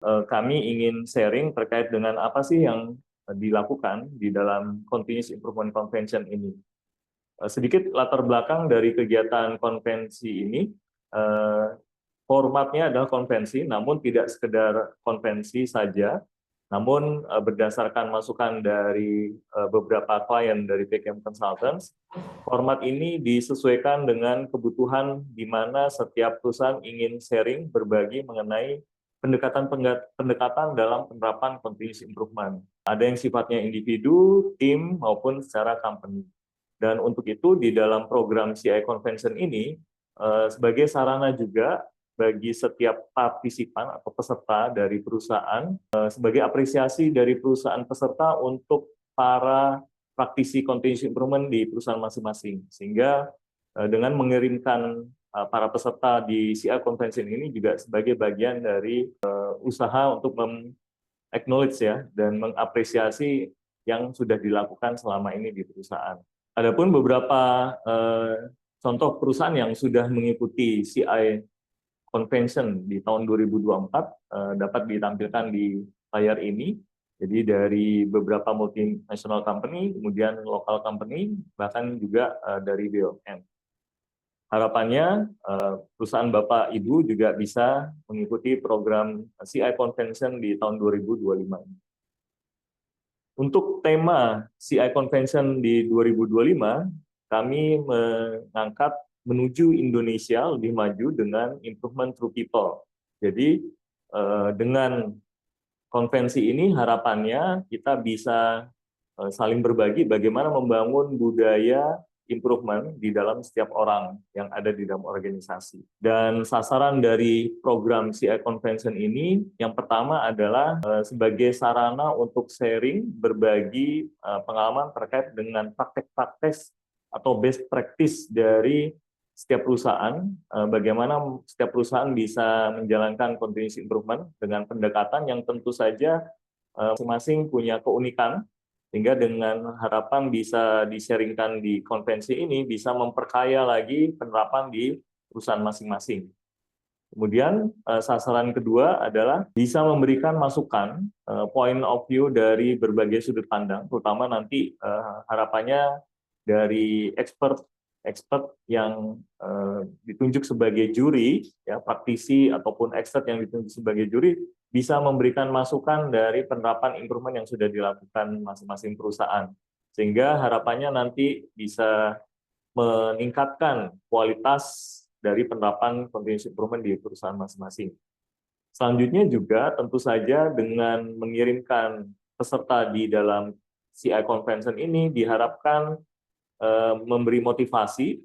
kami ingin sharing terkait dengan apa sih yang dilakukan di dalam Continuous Improvement Convention ini. Sedikit latar belakang dari kegiatan konvensi ini. Formatnya adalah konvensi, namun tidak sekedar konvensi saja, namun berdasarkan masukan dari beberapa klien dari PKM Consultants, format ini disesuaikan dengan kebutuhan di mana setiap perusahaan ingin sharing, berbagi mengenai pendekatan dalam penerapan continuous improvement. Ada yang sifatnya individu, tim, maupun secara company. Dan untuk itu di dalam program CI Convention ini, sebagai sarana juga bagi setiap partisipan atau peserta dari perusahaan, sebagai apresiasi dari perusahaan peserta untuk para praktisi continuous improvement di perusahaan masing-masing. Sehingga dengan mengirimkan para peserta di CI Convention ini juga sebagai bagian dari usaha untuk acknowledge ya dan mengapresiasi yang sudah dilakukan selama ini di perusahaan. Adapun beberapa contoh perusahaan yang sudah mengikuti CI Convention di tahun 2024 dapat ditampilkan di layar ini. Jadi dari beberapa multinational company, kemudian local company, bahkan juga dari BUMN. Harapannya perusahaan Bapak Ibu juga bisa mengikuti program CI Convention di tahun 2025 ini. Untuk tema CI Convention di 2025, kami mengangkat menuju Indonesia lebih maju dengan improvement through people. Jadi dengan konvensi ini harapannya kita bisa saling berbagi bagaimana membangun budaya improvement di dalam setiap orang yang ada di dalam organisasi. Dan sasaran dari program CI Convention ini yang pertama adalah sebagai sarana untuk sharing, berbagi pengalaman terkait dengan praktek-praktek atau best practice dari setiap perusahaan, bagaimana setiap perusahaan bisa menjalankan continuous improvement dengan pendekatan yang tentu saja masing-masing punya keunikan, sehingga dengan harapan bisa di-sharingkan di konvensi ini bisa memperkaya lagi penerapan di perusahaan masing-masing. Kemudian sasaran kedua adalah bisa memberikan masukan, point of view dari berbagai sudut pandang, terutama nanti harapannya dari expert yang ditunjuk sebagai juri, ya praktisi ataupun expert yang ditunjuk sebagai juri bisa memberikan masukan dari penerapan improvement yang sudah dilakukan masing-masing perusahaan, sehingga harapannya nanti bisa meningkatkan kualitas dari penerapan continuous improvement di perusahaan masing-masing. Selanjutnya juga tentu saja dengan mengirimkan peserta di dalam CI Convention ini diharapkan memberi motivasi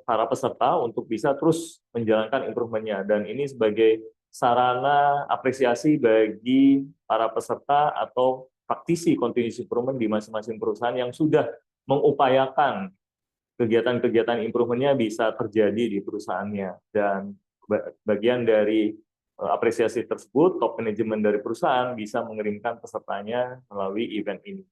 para peserta untuk bisa terus menjalankan improvement-nya, dan ini sebagai sarana apresiasi bagi para peserta atau praktisi continuous improvement di masing-masing perusahaan yang sudah mengupayakan kegiatan-kegiatan improvement-nya bisa terjadi di perusahaannya. Dan bagian dari apresiasi tersebut, top manajemen dari perusahaan bisa mengirimkan pesertanya melalui event ini.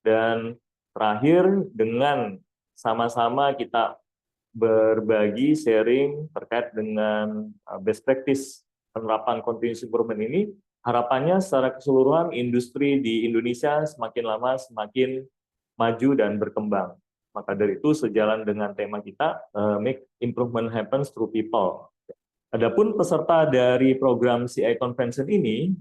Dan terakhir, dengan sama-sama kita berbagi, sharing terkait dengan best practice penerapan continuous improvement ini, harapannya secara keseluruhan industri di Indonesia semakin lama semakin maju dan berkembang. Maka dari itu sejalan dengan tema kita, make improvement happens through people. Adapun peserta dari program CI Convention ini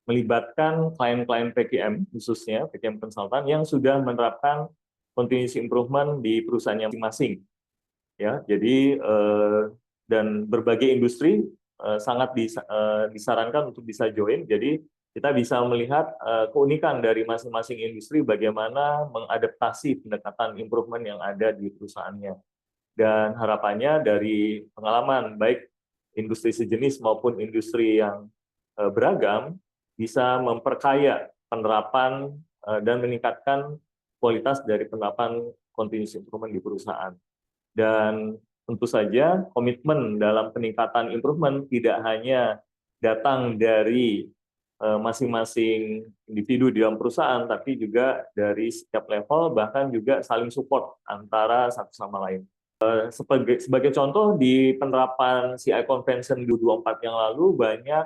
melibatkan klien-klien PKM, khususnya PKM Consultant yang sudah menerapkan continuous improvement di perusahaannya masing-masing. Ya, jadi dan berbagai industri sangat disarankan untuk bisa join. Jadi kita bisa melihat keunikan dari masing-masing industri bagaimana mengadaptasi pendekatan improvement yang ada di perusahaannya. Dan harapannya dari pengalaman baik industri sejenis maupun industri yang beragam bisa memperkaya penerapan dan meningkatkan kualitas dari penerapan continuous improvement di perusahaan. Dan tentu saja komitmen dalam peningkatan improvement tidak hanya datang dari masing-masing individu di dalam perusahaan, tapi juga dari setiap level, bahkan juga saling support antara satu sama lain. Sebagai contoh, di penerapan CI Convention 2024 yang lalu banyak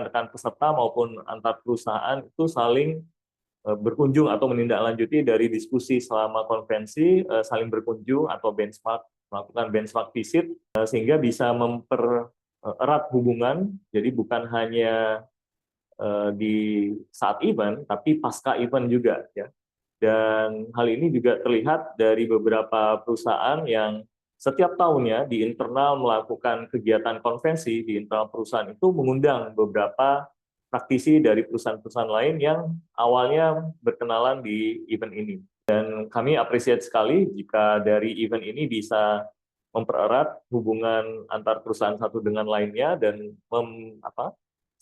rekan peserta maupun antar perusahaan itu saling berkunjung atau menindaklanjuti dari diskusi selama konferensi, saling berkunjung atau benchmark, melakukan benchmark visit, sehingga bisa mempererat hubungan, jadi bukan hanya di saat event, tapi pasca event juga, ya. Dan hal ini juga terlihat dari beberapa perusahaan yang setiap tahunnya di internal melakukan kegiatan konvensi di internal perusahaan itu mengundang beberapa praktisi dari perusahaan-perusahaan lain yang awalnya berkenalan di event ini. Dan kami apresiasi sekali jika dari event ini bisa mempererat hubungan antar perusahaan satu dengan lainnya dan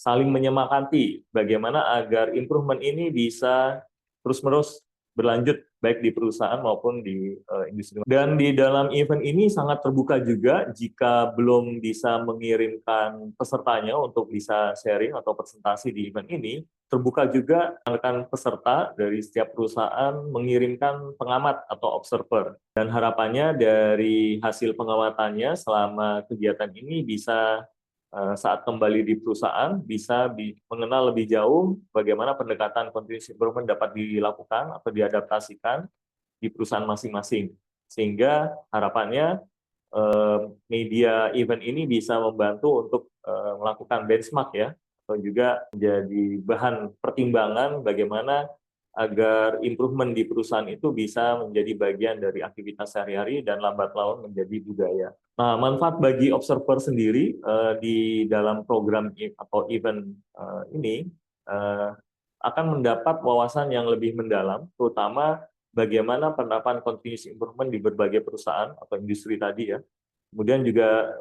saling menyemangati bagaimana agar improvement ini bisa terus-menerus berlanjut baik di perusahaan maupun di industri. Dan di dalam event ini sangat terbuka juga jika belum bisa mengirimkan pesertanya untuk bisa sharing atau presentasi di event ini, terbuka juga rekan peserta dari setiap perusahaan mengirimkan pengamat atau observer. Dan harapannya dari hasil pengamatannya selama kegiatan ini bisa saat kembali di perusahaan bisa mengenal lebih jauh bagaimana pendekatan continuous improvement dapat dilakukan atau diadaptasikan di perusahaan masing-masing. Sehingga harapannya media event ini bisa membantu untuk melakukan benchmark, ya, atau juga menjadi bahan pertimbangan bagaimana agar improvement di perusahaan itu bisa menjadi bagian dari aktivitas sehari-hari dan lambat laun menjadi budaya. Nah, manfaat bagi observer sendiri di dalam program atau event ini akan mendapat wawasan yang lebih mendalam, terutama bagaimana penerapan continuous improvement di berbagai perusahaan atau industri tadi, ya. Kemudian juga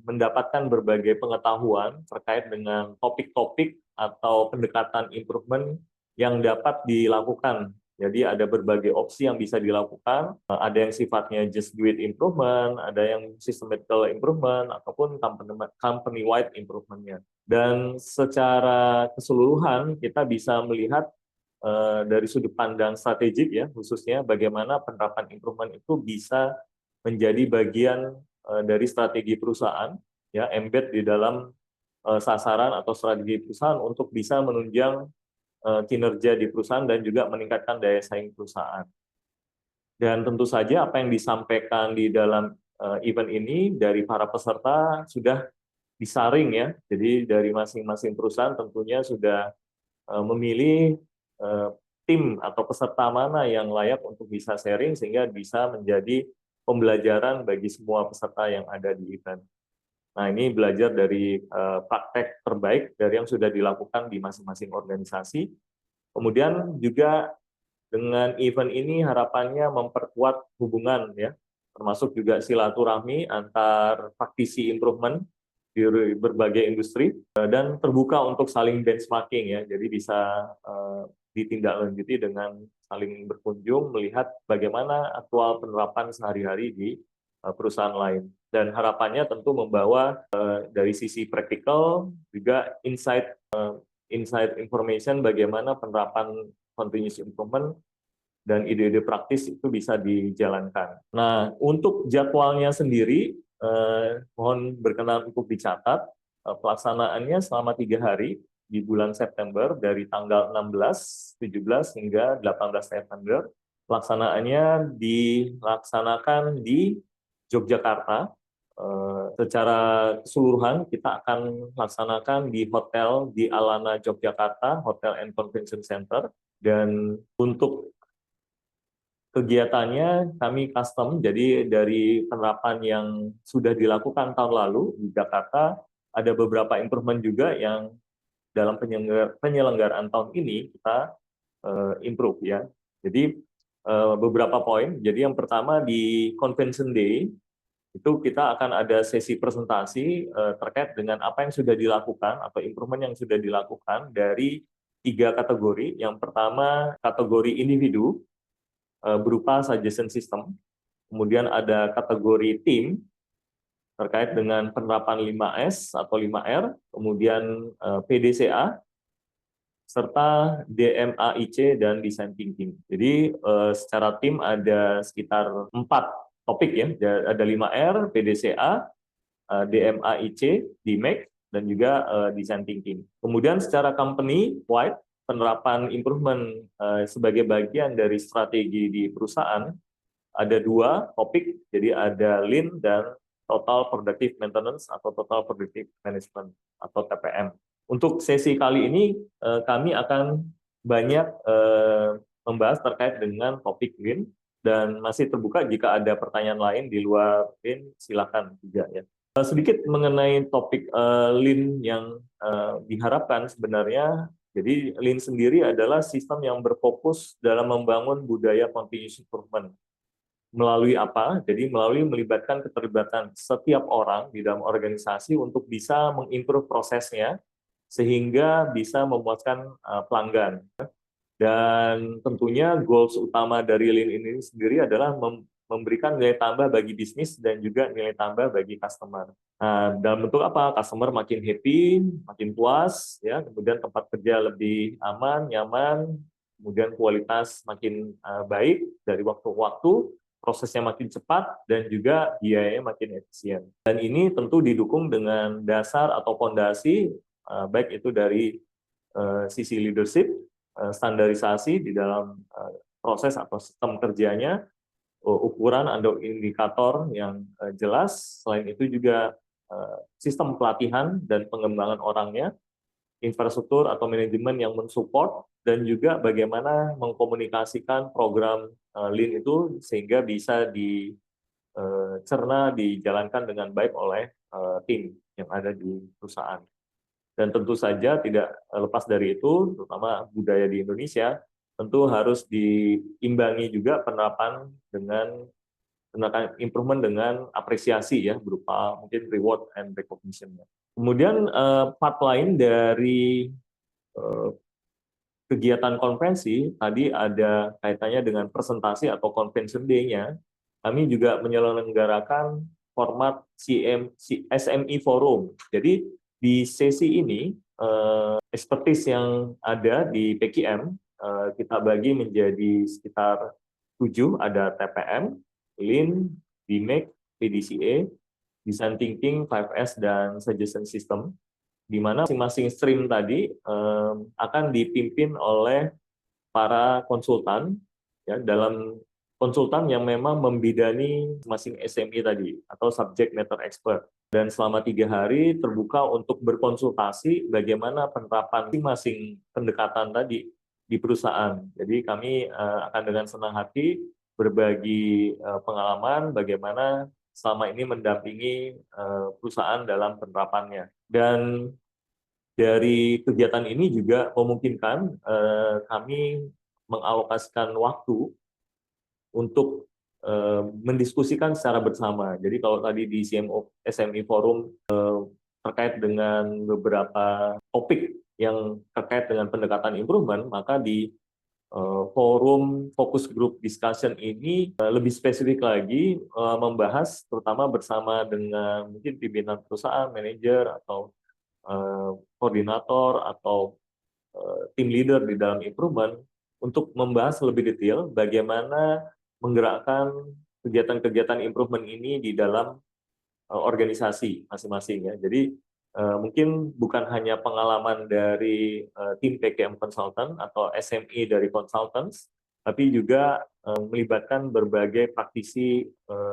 mendapatkan berbagai pengetahuan terkait dengan topik-topik atau pendekatan improvement yang dapat dilakukan. Jadi ada berbagai opsi yang bisa dilakukan, ada yang sifatnya just do it improvement, ada yang systematical improvement, ataupun company-wide improvement-nya. Dan secara keseluruhan kita bisa melihat dari sudut pandang strategik, ya, khususnya bagaimana penerapan improvement itu bisa menjadi bagian dari strategi perusahaan, ya, embed di dalam sasaran atau strategi perusahaan untuk bisa menunjang kinerja di perusahaan dan juga meningkatkan daya saing perusahaan. Dan tentu saja apa yang disampaikan di dalam event ini dari para peserta sudah disaring, ya. Jadi dari masing-masing perusahaan tentunya sudah memilih tim atau peserta mana yang layak untuk bisa sharing sehingga bisa menjadi pembelajaran bagi semua peserta yang ada di event. Nah, ini belajar dari praktek terbaik dari yang sudah dilakukan di masing-masing organisasi. Kemudian juga dengan event ini harapannya memperkuat hubungan, ya, termasuk juga silaturahmi antar praktisi improvement di berbagai industri dan terbuka untuk saling benchmarking, ya. Jadi bisa ditindaklanjuti dengan saling berkunjung melihat bagaimana aktual penerapan sehari-hari di perusahaan lain. Dan harapannya tentu membawa dari sisi praktikal juga insight information bagaimana penerapan continuous improvement dan ide-ide praktis itu bisa dijalankan. Nah, untuk jadwalnya sendiri, mohon berkenan untuk dicatat, pelaksanaannya selama 3 hari di bulan September dari tanggal 16, 17, hingga 18 September. Pelaksanaannya dilaksanakan di Yogyakarta. Secara keseluruhan kita akan laksanakan di hotel di Alana Yogyakarta, Hotel and Convention Center. Dan untuk kegiatannya kami custom, jadi dari penerapan yang sudah dilakukan tahun lalu di Jakarta, ada beberapa improvement juga yang dalam penyelenggaraan tahun ini kita improve, ya. Jadi beberapa poin. Jadi yang pertama di Convention Day itu kita akan ada sesi presentasi terkait dengan apa yang sudah dilakukan atau improvement yang sudah dilakukan dari 3 kategori. Yang pertama kategori individu berupa suggestion system. Kemudian ada kategori tim terkait dengan penerapan 5S atau 5R, kemudian PDCA, serta DMAIC dan design thinking. Jadi secara tim ada sekitar 4 topik, ya. Ada 5R, PDCA, DMAIC, DMAIC, dan juga design thinking. Kemudian secara company wide, penerapan improvement sebagai bagian dari strategi di perusahaan ada dua topik, jadi ada Lean dan Total Productive Maintenance atau Total Productive Management atau TPM. Untuk sesi kali ini kami akan banyak membahas terkait dengan topik Lean dan masih terbuka jika ada pertanyaan lain di luar Lean, silakan juga ya. Sedikit mengenai topik Lean yang diharapkan sebenarnya. Jadi Lean sendiri adalah sistem yang berfokus dalam membangun budaya continuous improvement. Melalui apa? Jadi melalui melibatkan keterlibatan setiap orang di dalam organisasi untuk bisa mengimprove prosesnya sehingga bisa memuaskan pelanggan. Dan tentunya goals utama dari Lean ini sendiri adalah memberikan nilai tambah bagi bisnis dan juga nilai tambah bagi customer. Nah, dalam bentuk apa? Customer makin happy, makin puas, ya. Kemudian tempat kerja lebih aman, nyaman, kemudian kualitas makin baik dari waktu ke waktu, prosesnya makin cepat, dan juga biayanya makin efisien. Dan ini tentu didukung dengan dasar atau fondasi, baik itu dari sisi leadership, standarisasi di dalam proses atau sistem kerjanya, ukuran atau indikator yang jelas. Selain itu juga sistem pelatihan dan pengembangan orangnya, infrastruktur atau manajemen yang mensupport, dan juga bagaimana mengkomunikasikan program Lean itu sehingga bisa dicerna, dijalankan dengan baik oleh tim yang ada di perusahaan. Dan tentu saja tidak lepas dari itu, terutama budaya di Indonesia, tentu harus diimbangi juga penerapan dengan improvement dengan apresiasi ya, berupa mungkin reward and recognition. Kemudian part lain dari kegiatan konvensi, tadi ada kaitannya dengan presentasi atau convention day-nya, kami juga menyelenggarakan format SME Forum. Jadi di sesi ini, expertise yang ada di PKM, kita bagi menjadi sekitar 7, ada TPM, Lean, DMAIC, PDCA, Design Thinking, 5S, dan Suggestion System, di mana masing-masing stream tadi akan dipimpin oleh para konsultan, ya, dalam konsultan yang memang membidani masing SME tadi, atau subject matter expert. Dan selama 3 hari terbuka untuk berkonsultasi bagaimana penerapan masing-masing pendekatan tadi di perusahaan. Jadi kami akan dengan senang hati berbagi pengalaman bagaimana selama ini mendampingi perusahaan dalam penerapannya. Dan dari kegiatan ini juga memungkinkan kami mengalokasikan waktu untuk mendiskusikan secara bersama. Jadi kalau tadi di SME Forum terkait dengan beberapa topik yang terkait dengan pendekatan improvement, maka di forum focus group discussion ini lebih spesifik lagi membahas terutama bersama dengan mungkin pimpinan perusahaan, manajer, atau koordinator, atau tim leader di dalam improvement untuk membahas lebih detail bagaimana menggerakkan kegiatan-kegiatan improvement ini di dalam organisasi masing-masing ya. Jadi mungkin bukan hanya pengalaman dari tim PKM Consultant atau SME dari consultants, tapi juga melibatkan berbagai praktisi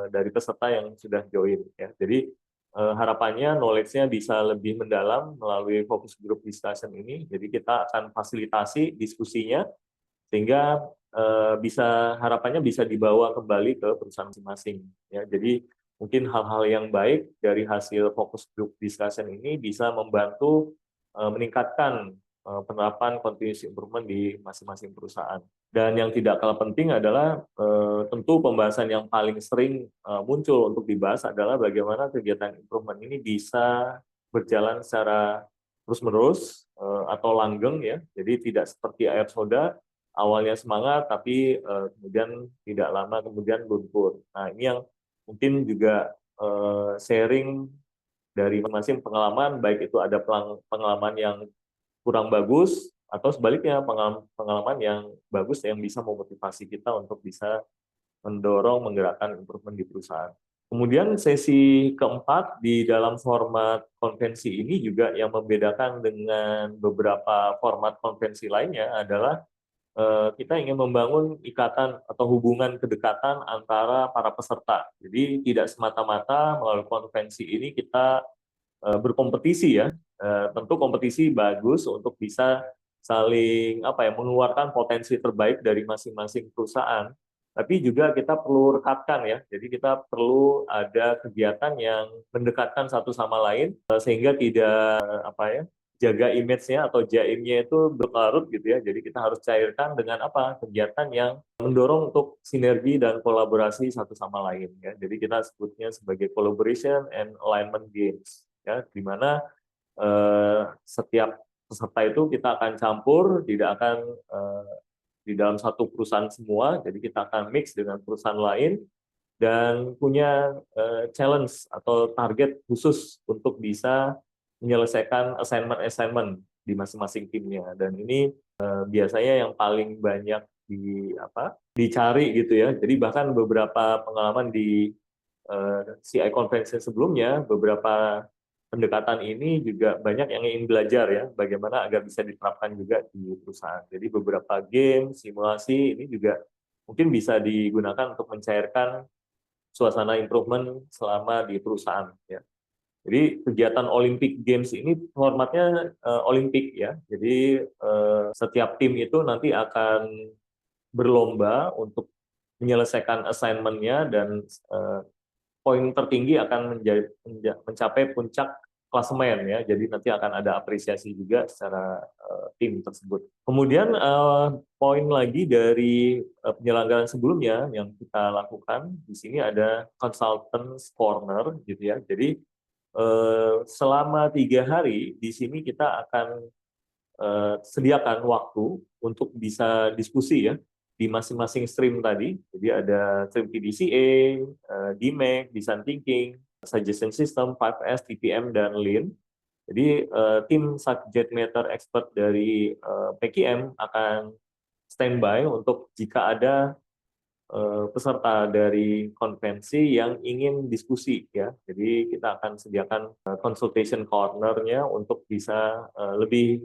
dari peserta yang sudah join ya. Jadi harapannya knowledge-nya bisa lebih mendalam melalui focus group discussion ini. Jadi kita akan fasilitasi diskusinya sehingga harapannya bisa dibawa kembali ke perusahaan masing-masing ya. Jadi mungkin hal-hal yang baik dari hasil focus group discussion ini bisa membantu meningkatkan penerapan continuous improvement di masing-masing perusahaan. Dan yang tidak kalah penting adalah tentu pembahasan yang paling sering muncul untuk dibahas adalah bagaimana kegiatan improvement ini bisa berjalan secara terus-menerus atau langgeng ya. Jadi tidak seperti air soda, awalnya semangat tapi kemudian tidak lama kemudian luntur. Nah, ini yang mungkin juga sharing dari masing-masing pengalaman, baik itu ada pengalaman yang kurang bagus atau sebaliknya pengalaman yang bagus yang bisa memotivasi kita untuk bisa mendorong menggerakkan improvement di perusahaan. Kemudian sesi keempat di dalam format konvensi ini juga yang membedakan dengan beberapa format konvensi lainnya adalah kita ingin membangun ikatan atau hubungan kedekatan antara para peserta. Jadi tidak semata-mata melalui konvensi ini kita berkompetisi ya. Tentu kompetisi bagus untuk bisa saling mengeluarkan potensi terbaik dari masing-masing perusahaan. Tapi juga kita perlu rekatkan ya. Jadi kita perlu ada kegiatan yang mendekatkan satu sama lain sehingga tidak jaga image-nya atau jaimnya itu berlarut gitu ya. Jadi kita harus cairkan dengan kegiatan yang mendorong untuk sinergi dan kolaborasi satu sama lain ya. Jadi kita sebutnya sebagai collaboration and alignment games ya, di mana setiap peserta itu kita akan campur, tidak akan di dalam satu perusahaan semua, jadi kita akan mix dengan perusahaan lain dan punya challenge atau target khusus untuk bisa menyelesaikan assignment-assignment di masing-masing timnya. Dan ini biasanya yang paling banyak dicari gitu ya. Jadi bahkan beberapa pengalaman di CI Convention sebelumnya, beberapa pendekatan ini juga banyak yang ingin belajar ya, bagaimana agar bisa diterapkan juga di perusahaan. Jadi beberapa game, simulasi ini juga mungkin bisa digunakan untuk mencairkan suasana improvement selama di perusahaan ya. Jadi kegiatan Olympic Games ini formatnya Olimpik ya. Jadi setiap tim itu nanti akan berlomba untuk menyelesaikan assignment-nya dan poin tertinggi akan mencapai puncak klasemen ya. Jadi nanti akan ada apresiasi juga secara tim tersebut. Kemudian poin lagi dari penyelenggaraan sebelumnya yang kita lakukan di sini ada consultants corner gitu ya. Jadi selama 3 hari di sini kita akan sediakan waktu untuk bisa diskusi ya di masing-masing stream tadi. Jadi ada stream PDCA, DMAIC, Design Thinking, Suggestion System, 5S, TPM, dan Lean. Jadi tim subject matter expert dari PKM akan standby untuk jika ada peserta dari konvensi yang ingin diskusi ya. Jadi kita akan sediakan consultation corner-nya untuk bisa lebih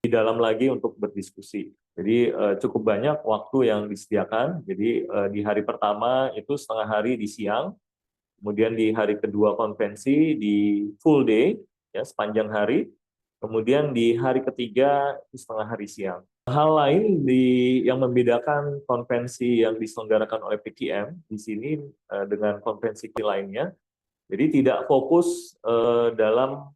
di dalam lagi untuk berdiskusi. Jadi cukup banyak waktu yang disediakan. Jadi di hari pertama itu setengah hari di siang, kemudian di hari kedua konvensi di full day ya sepanjang hari, kemudian di hari ketiga itu setengah hari siang. Hal lain yang membedakan konvensi yang diselenggarakan oleh PKM di sini dengan konvensi lainnya, jadi tidak fokus dalam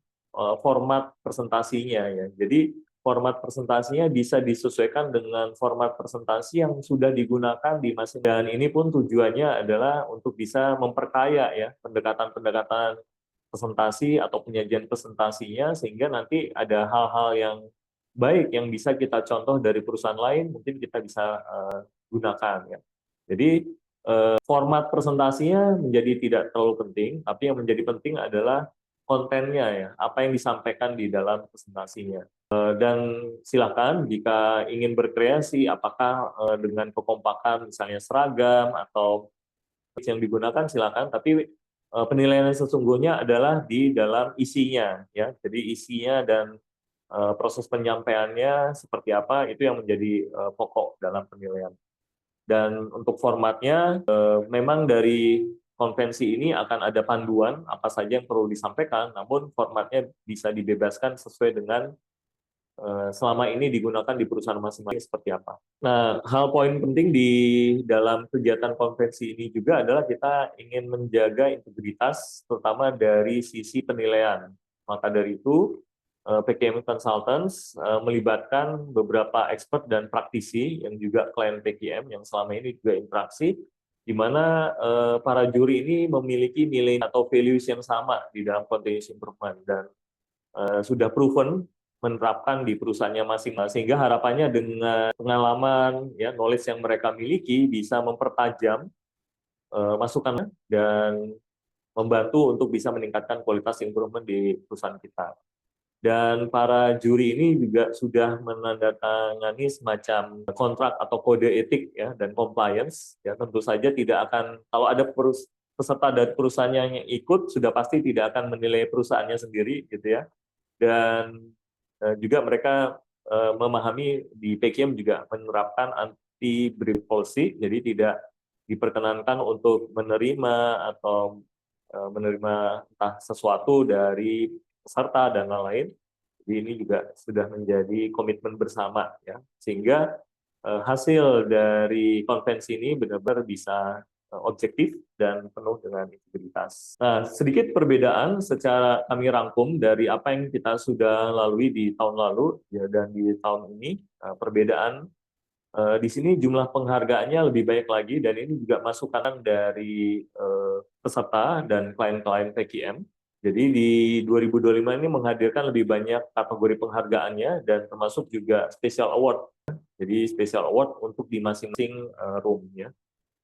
format presentasinya ya. Jadi format presentasinya bisa disesuaikan dengan format presentasi yang sudah digunakan di masing-masing. Dan ini pun tujuannya adalah untuk bisa memperkaya ya pendekatan-pendekatan presentasi atau penyajian presentasinya sehingga nanti ada hal-hal yang baik yang bisa kita contoh dari perusahaan lain mungkin kita bisa gunakan ya. Jadi format presentasinya menjadi tidak terlalu penting, tapi yang menjadi penting adalah kontennya ya, apa yang disampaikan di dalam presentasinya. Dan silakan jika ingin berkreasi, apakah dengan kekompakan misalnya seragam atau yang digunakan silakan, tapi penilaian sesungguhnya adalah di dalam isinya ya. Jadi isinya dan proses penyampaiannya seperti apa itu yang menjadi pokok dalam penilaian. Dan untuk formatnya memang dari konvensi ini akan ada panduan apa saja yang perlu disampaikan, namun formatnya bisa dibebaskan sesuai dengan selama ini digunakan di perusahaan masing-masing seperti apa. Nah, hal poin penting di dalam kegiatan konvensi ini juga adalah kita ingin menjaga integritas, terutama dari sisi penilaian. Maka dari itu, PKM Consultants melibatkan beberapa expert dan praktisi yang juga klien PKM yang selama ini juga interaksi, di mana para juri ini memiliki nilai atau values yang sama di dalam continuous improvement dan sudah proven menerapkan di perusahaannya masing-masing, sehingga harapannya dengan pengalaman ya knowledge yang mereka miliki bisa mempertajam masukan dan membantu untuk bisa meningkatkan kualitas improvement di perusahaan kita. Dan para juri ini juga sudah menandatangani semacam kontrak atau kode etik ya dan compliance ya, tentu saja tidak akan kalau ada peserta dari perusahaannya yang ikut sudah pasti tidak akan menilai perusahaannya sendiri gitu ya. Dan juga mereka memahami di PKM juga menerapkan anti bribe policy, jadi tidak diperkenankan untuk menerima atau menerima entah sesuatu dari peserta dan lain-lain. Jadi ini juga sudah menjadi komitmen bersama ya, sehingga hasil dari konvensi ini benar-benar bisa objektif dan penuh dengan integritas. Nah, sedikit perbedaan secara kami rangkum dari apa yang kita sudah lalui di tahun lalu ya, dan di tahun ini. Perbedaan di sini jumlah penghargaannya lebih banyak lagi, dan ini juga masukan dari peserta dan klien-klien PKM. Jadi di 2025 ini menghadirkan lebih banyak kategori penghargaannya dan termasuk juga special award. Jadi special award untuk di masing-masing room ya,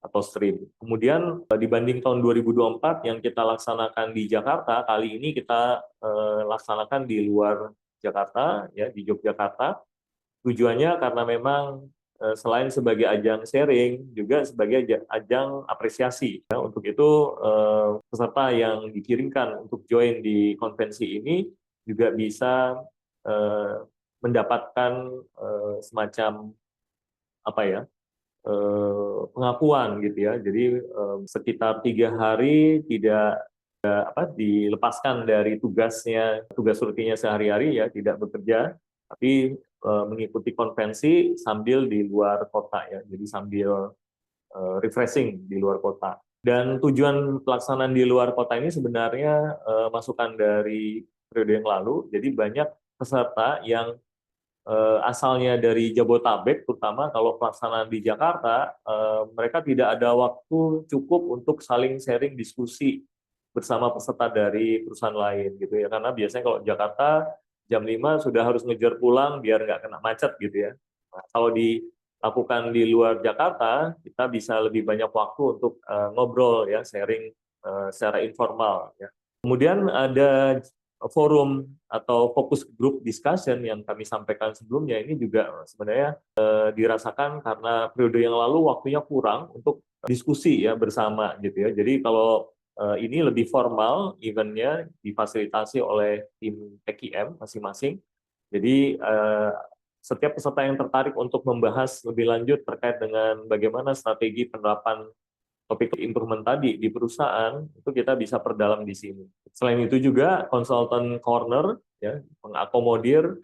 atau stream. Kemudian dibanding tahun 2024 yang kita laksanakan di Jakarta, kali ini kita laksanakan di luar Jakarta ya, di Yogyakarta. Tujuannya karena memang selain sebagai ajang sharing, juga sebagai ajang apresiasi. Ya, untuk itu peserta yang dikirimkan untuk join di konvensi ini juga bisa mendapatkan semacam apa ya, pengakuan gitu ya. Jadi sekitar 3 hari tidak dilepaskan dari tugas rutinnya sehari-hari ya, tidak bekerja, tapi mengikuti konvensi sambil di luar kota ya, jadi sambil refreshing di luar kota. Dan tujuan pelaksanaan di luar kota ini sebenarnya masukan dari periode yang lalu, jadi banyak peserta yang asalnya dari Jabotabek, terutama kalau pelaksanaan di Jakarta, mereka tidak ada waktu cukup untuk saling sharing diskusi bersama peserta dari perusahaan lain gitu ya, karena biasanya kalau Jakarta jam 5 sudah harus ngejar pulang biar nggak kena macet gitu ya. Nah, kalau dilakukan di luar Jakarta, kita bisa lebih banyak waktu untuk ngobrol ya, sharing secara informal ya. Kemudian ada forum atau fokus group discussion yang kami sampaikan sebelumnya, ini juga sebenarnya dirasakan karena periode yang lalu waktunya kurang untuk diskusi ya bersama gitu ya. Jadi kalau ini lebih formal, eventnya difasilitasi oleh tim PKM masing-masing. Jadi setiap peserta yang tertarik untuk membahas lebih lanjut terkait dengan bagaimana strategi penerapan topik improvement tadi di perusahaan, itu kita bisa perdalam di sini. Selain itu juga consultant corner ya, mengakomodir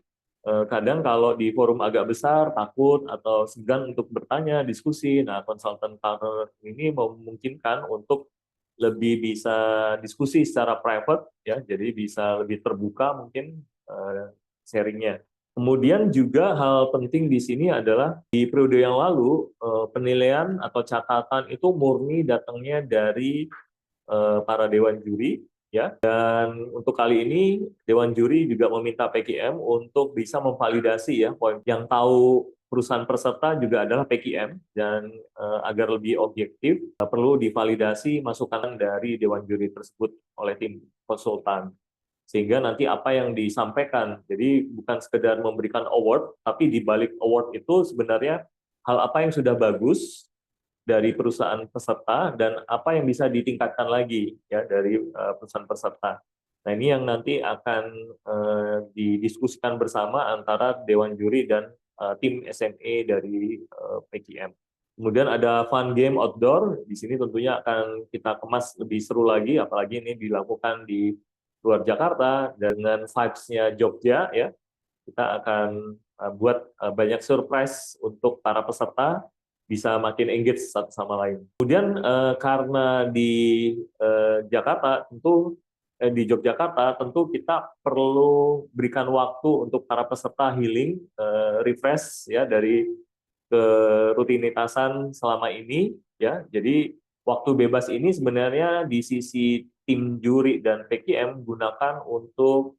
kadang kalau di forum agak besar takut atau segan untuk bertanya, diskusi. Nah, consultant corner ini memungkinkan untuk lebih bisa diskusi secara private ya, jadi bisa lebih terbuka mungkin sharingnya. Kemudian juga hal penting di sini adalah di periode yang lalu penilaian atau catatan itu murni datangnya dari para dewan juri ya, dan untuk kali ini dewan juri juga meminta PKM untuk bisa memvalidasi ya poin yang tahu perusahaan peserta juga adalah PKM, dan agar lebih objektif perlu divalidasi masukan dari dewan juri tersebut oleh tim konsultan, sehingga nanti apa yang disampaikan, jadi bukan sekedar memberikan award, tapi di balik award itu sebenarnya hal apa yang sudah bagus dari perusahaan peserta dan apa yang bisa ditingkatkan lagi ya dari perusahaan peserta. Nah, ini yang nanti akan didiskusikan bersama antara dewan juri dan tim SME dari PKM. Kemudian ada fun game outdoor, di sini tentunya akan kita kemas lebih seru lagi, apalagi ini dilakukan di luar Jakarta dengan vibes-nya Jogja ya. Kita akan buat banyak surprise untuk para peserta, bisa makin engage satu sama lain. Kemudian karena di Jakarta tentu di Yogyakarta tentu kita perlu berikan waktu untuk para peserta healing, refresh ya dari kerutinitasan selama ini ya. Jadi waktu bebas ini sebenarnya di sisi tim juri dan PKM gunakan untuk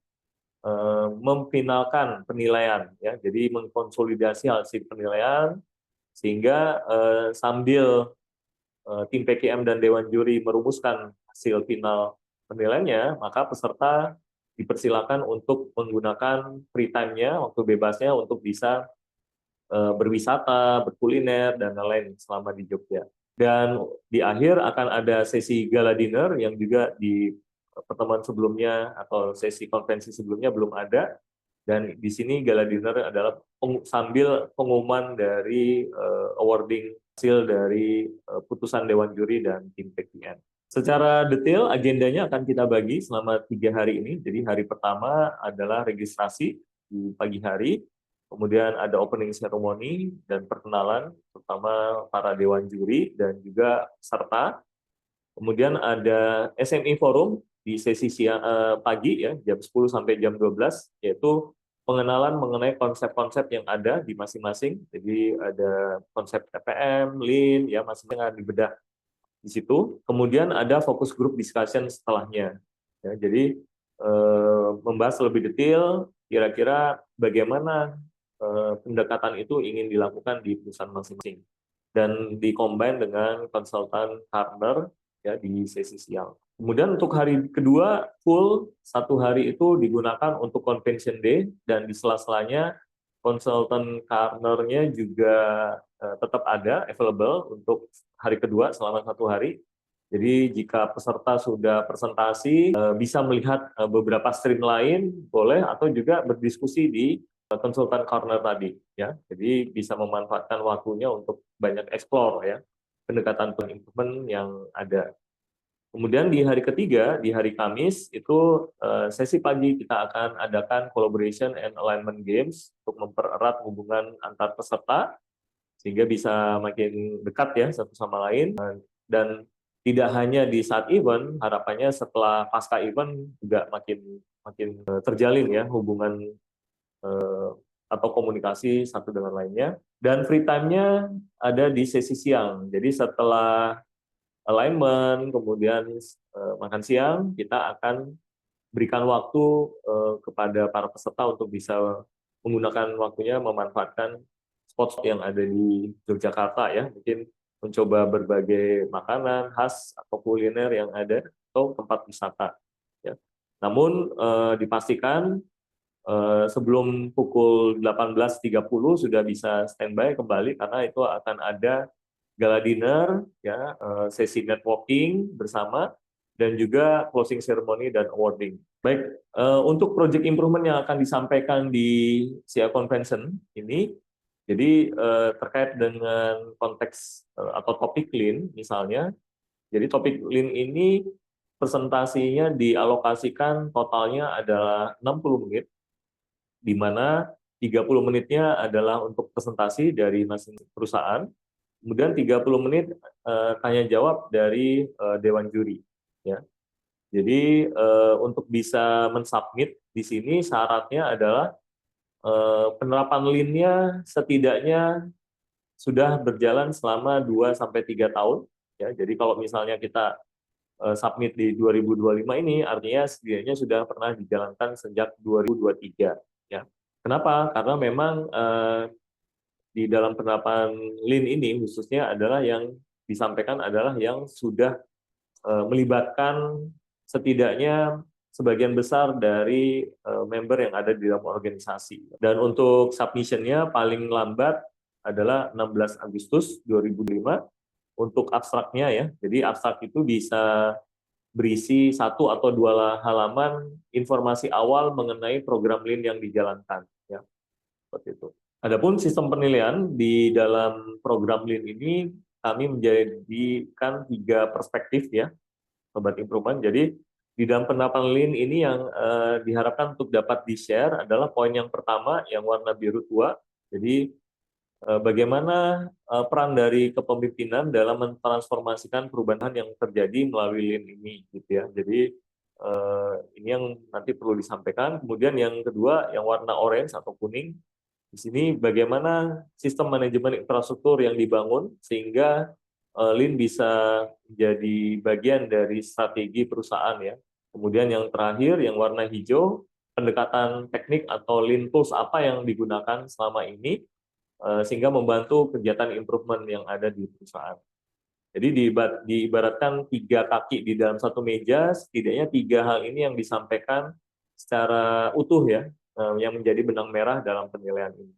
memfinalkan penilaian ya, jadi mengkonsolidasi hasil penilaian sehingga sambil tim PKM dan dewan juri merumuskan hasil final penilaiannya, maka peserta dipersilakan untuk menggunakan free time-nya, waktu bebasnya untuk bisa berwisata, berkuliner dan lain-lain selama di Jogja. Dan di akhir akan ada sesi gala dinner yang juga di pertemuan sebelumnya atau sesi konferensi sebelumnya belum ada. Dan di sini gala dinner adalah sambil pengumuman dari awarding hasil dari putusan Dewan Juri dan tim PKN. Secara detail agendanya akan kita bagi selama 3 hari ini. Jadi hari pertama adalah registrasi di pagi hari, kemudian ada opening ceremony dan perkenalan, terutama para Dewan Juri dan juga peserta. Kemudian ada SME Forum di sesi siang, pagi ya, jam 10 sampai jam 12, yaitu pengenalan mengenai konsep-konsep yang ada di masing-masing. Jadi ada konsep TPM, Lean, ya masing-masing yang dibedah di situ. Kemudian ada focus group discussion setelahnya. Ya, jadi membahas lebih detail kira-kira bagaimana pendekatan itu ingin dilakukan di perusahaan masing-masing dan dikombin dengan konsultan partner ya di sesi siang. Kemudian untuk hari kedua full 1 hari itu digunakan untuk convention day dan di sela-selanya konsultan partnernya juga tetap ada available untuk hari kedua selama 1 hari. Jadi jika peserta sudah presentasi bisa melihat beberapa stream lain boleh atau juga berdiskusi di konsultan corner tadi ya. Jadi bisa memanfaatkan waktunya untuk banyak explore ya pendekatan improvement yang ada. Kemudian di hari ketiga, di hari Kamis, itu sesi pagi kita akan adakan collaboration and alignment games untuk mempererat hubungan antar peserta, sehingga bisa makin dekat ya satu sama lain. Dan tidak hanya di saat event, harapannya setelah pasca event juga makin terjalin ya hubungan atau komunikasi satu dengan lainnya. Dan free time-nya ada di sesi siang. Jadi setelah alignment, kemudian makan siang, kita akan berikan waktu kepada para peserta untuk bisa menggunakan waktunya memanfaatkan spot yang ada di Yogyakarta ya, mungkin mencoba berbagai makanan khas atau kuliner yang ada atau tempat wisata. Ya. Namun dipastikan sebelum pukul 18.30 sudah bisa standby kembali karena itu akan ada gala dinner, ya, sesi networking bersama, dan juga closing ceremony dan awarding. Baik, untuk project improvement yang akan disampaikan di SIA Convention ini, jadi terkait dengan konteks atau topik Lean misalnya, jadi topik Lean ini presentasinya dialokasikan totalnya adalah 60 menit, di mana 30 menitnya adalah untuk presentasi dari masing-masing perusahaan, kemudian 30 menit tanya jawab dari Dewan Juri. Ya. Jadi untuk bisa mensubmit di sini syaratnya adalah penerapan Lean-nya setidaknya sudah berjalan selama 2-3 tahun. Ya. Jadi kalau misalnya kita submit di 2025 ini, artinya setidaknya sudah pernah dijalankan sejak 2023. Ya. Kenapa? Karena memang di dalam penerapan Lean ini khususnya adalah yang disampaikan adalah yang sudah melibatkan setidaknya sebagian besar dari member yang ada di dalam organisasi. Dan untuk submission-nya paling lambat adalah 16 Agustus 2005 untuk abstraknya ya. Jadi abstrak itu bisa berisi 1 atau 2 halaman informasi awal mengenai program Lean yang dijalankan ya. Seperti itu. Adapun sistem penilaian di dalam program Lean ini kami menjadikan 3 perspektif ya, Sobat Improvement. Jadi di dalam penerapan Lean ini yang diharapkan untuk dapat di-share adalah poin yang pertama yang warna biru tua. Jadi bagaimana peran dari kepemimpinan dalam mentransformasikan perubahan yang terjadi melalui Lean ini gitu ya. Jadi ini yang nanti perlu disampaikan. Kemudian yang kedua yang warna orange atau kuning. Di sini bagaimana sistem manajemen infrastruktur yang dibangun sehingga Lean bisa menjadi bagian dari strategi perusahaan ya. Kemudian yang terakhir yang warna hijau, pendekatan teknik atau Lean tools apa yang digunakan selama ini sehingga membantu kegiatan improvement yang ada di perusahaan. Jadi diibaratkan 3 kaki di dalam satu meja, setidaknya 3 hal ini yang disampaikan secara utuh ya, yang menjadi benang merah dalam penilaian ini.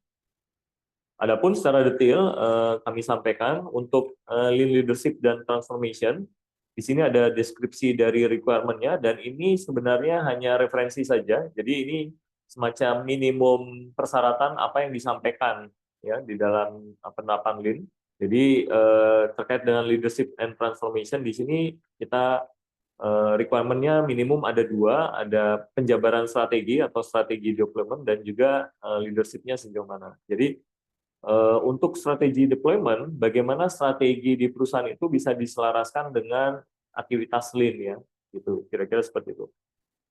Adapun secara detail kami sampaikan untuk Lean Leadership dan Transformation. Di sini ada deskripsi dari requirement-nya dan ini sebenarnya hanya referensi saja. Jadi ini semacam minimum persyaratan apa yang disampaikan ya di dalam penerapan Lean. Jadi terkait dengan leadership and transformation di sini kita requirement-nya minimum ada dua, ada penjabaran strategi atau strategi deployment dan juga leadership-nya sejauh mana. Jadi untuk strategi deployment, bagaimana strategi di perusahaan itu bisa diselaraskan dengan aktivitas Lean ya, gitu. Kira-kira seperti itu.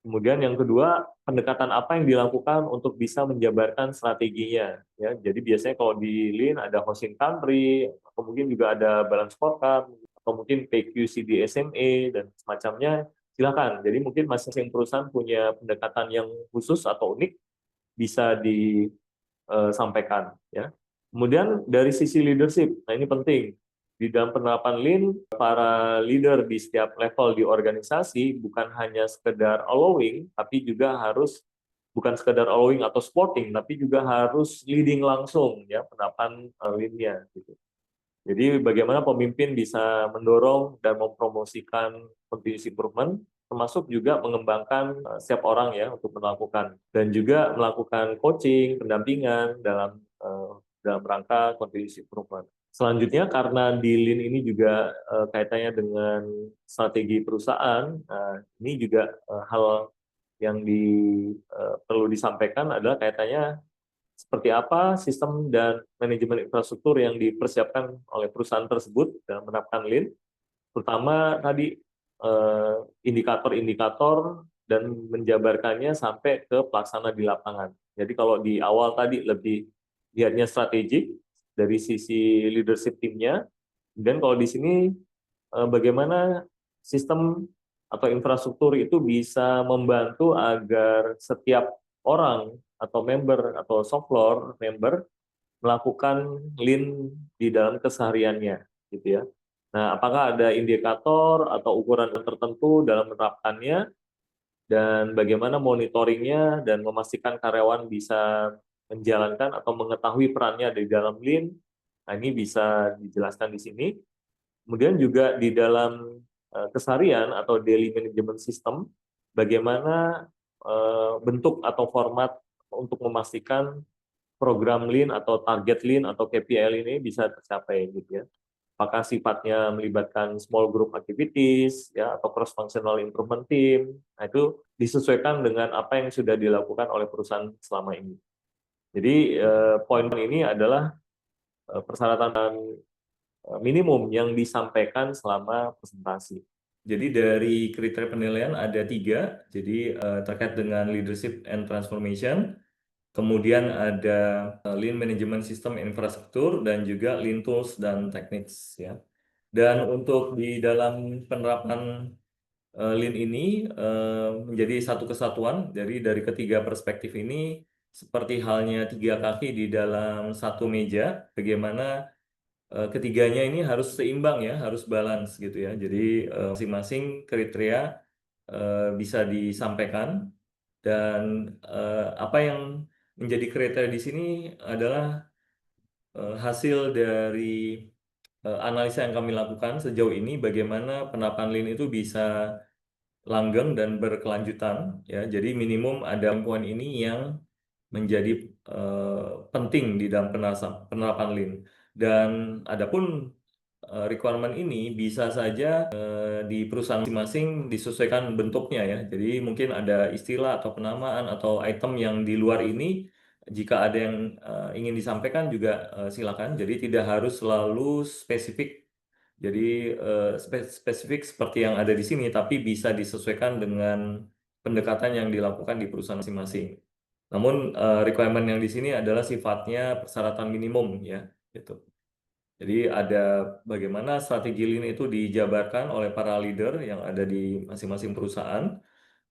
Kemudian yang kedua, pendekatan apa yang dilakukan untuk bisa menjabarkan strateginya ya. Jadi biasanya kalau di Lean ada hosting country, atau mungkin juga ada balance scorecard, atau mungkin PQ/CD SMA dan semacamnya. Silakan. Jadi mungkin masing-masing perusahaan punya pendekatan yang khusus atau unik bisa disampaikan ya. Kemudian dari sisi leadership, nah ini penting. Di dalam penerapan Lean, para leader di setiap level di organisasi bukan hanya sekedar allowing, tapi juga harus bukan sekedar allowing atau supporting, tapi juga harus leading langsung ya penerapan Lean-nya. Gitu. Jadi bagaimana pemimpin bisa mendorong dan mempromosikan continuous improvement, termasuk juga mengembangkan setiap orang ya untuk melakukan dan juga melakukan coaching, pendampingan dalam rangka continuous improvement. Selanjutnya karena di Lean ini juga kaitannya dengan strategi perusahaan, ini juga hal yang perlu disampaikan adalah kaitannya seperti apa sistem dan manajemen infrastruktur yang dipersiapkan oleh perusahaan tersebut dalam menerapkan Lean, terutama tadi indikator-indikator dan menjabarkannya sampai ke pelaksana di lapangan. Jadi kalau di awal tadi lebih lihatnya strategik dari sisi leadership timnya, dan kalau di sini bagaimana sistem atau infrastruktur itu bisa membantu agar setiap orang atau member atau shop floor member melakukan Lean di dalam kesehariannya, gitu ya. Nah, apakah ada indikator atau ukuran tertentu dalam menerapkannya dan bagaimana monitoringnya dan memastikan karyawan bisa menjalankan atau mengetahui perannya di dalam Lean? Nah, ini bisa dijelaskan di sini. Kemudian juga di dalam keseharian atau daily management system, bagaimana bentuk atau format untuk memastikan program Lean atau target Lean atau KPI ini bisa tercapai gitu ya. Apakah sifatnya melibatkan small group activities ya atau cross functional improvement team. Nah, itu disesuaikan dengan apa yang sudah dilakukan oleh perusahaan selama ini. Jadi poin ini adalah persyaratan minimum yang disampaikan selama presentasi. Jadi dari kriteria penilaian ada 3, jadi terkait dengan leadership and transformation, kemudian ada Lean Management System Infrastruktur, dan juga Lean Tools dan Techniques. Ya. Dan untuk di dalam penerapan Lean ini menjadi satu kesatuan, jadi dari ketiga perspektif ini seperti halnya 3 kaki di dalam satu meja, bagaimana ketiganya ini harus seimbang ya, harus balance gitu ya. Jadi masing-masing kriteria bisa disampaikan dan apa yang menjadi kriteria di sini adalah hasil dari analisa yang kami lakukan sejauh ini bagaimana penerapan Lean itu bisa langgeng dan berkelanjutan ya. Jadi minimum ada poin ini yang menjadi penting di dalam penerapan Lean. Dan adapun requirement ini bisa saja di perusahaan masing-masing disesuaikan bentuknya ya. Jadi mungkin ada istilah atau penamaan atau item yang di luar ini, jika ada yang ingin disampaikan juga silakan. Jadi tidak harus selalu spesifik. Jadi spesifik seperti yang ada di sini, tapi bisa disesuaikan dengan pendekatan yang dilakukan di perusahaan masing-masing. Namun requirement yang di sini adalah sifatnya persyaratan minimum ya, gitu. Jadi ada bagaimana strategi Lean itu dijabarkan oleh para leader yang ada di masing-masing perusahaan,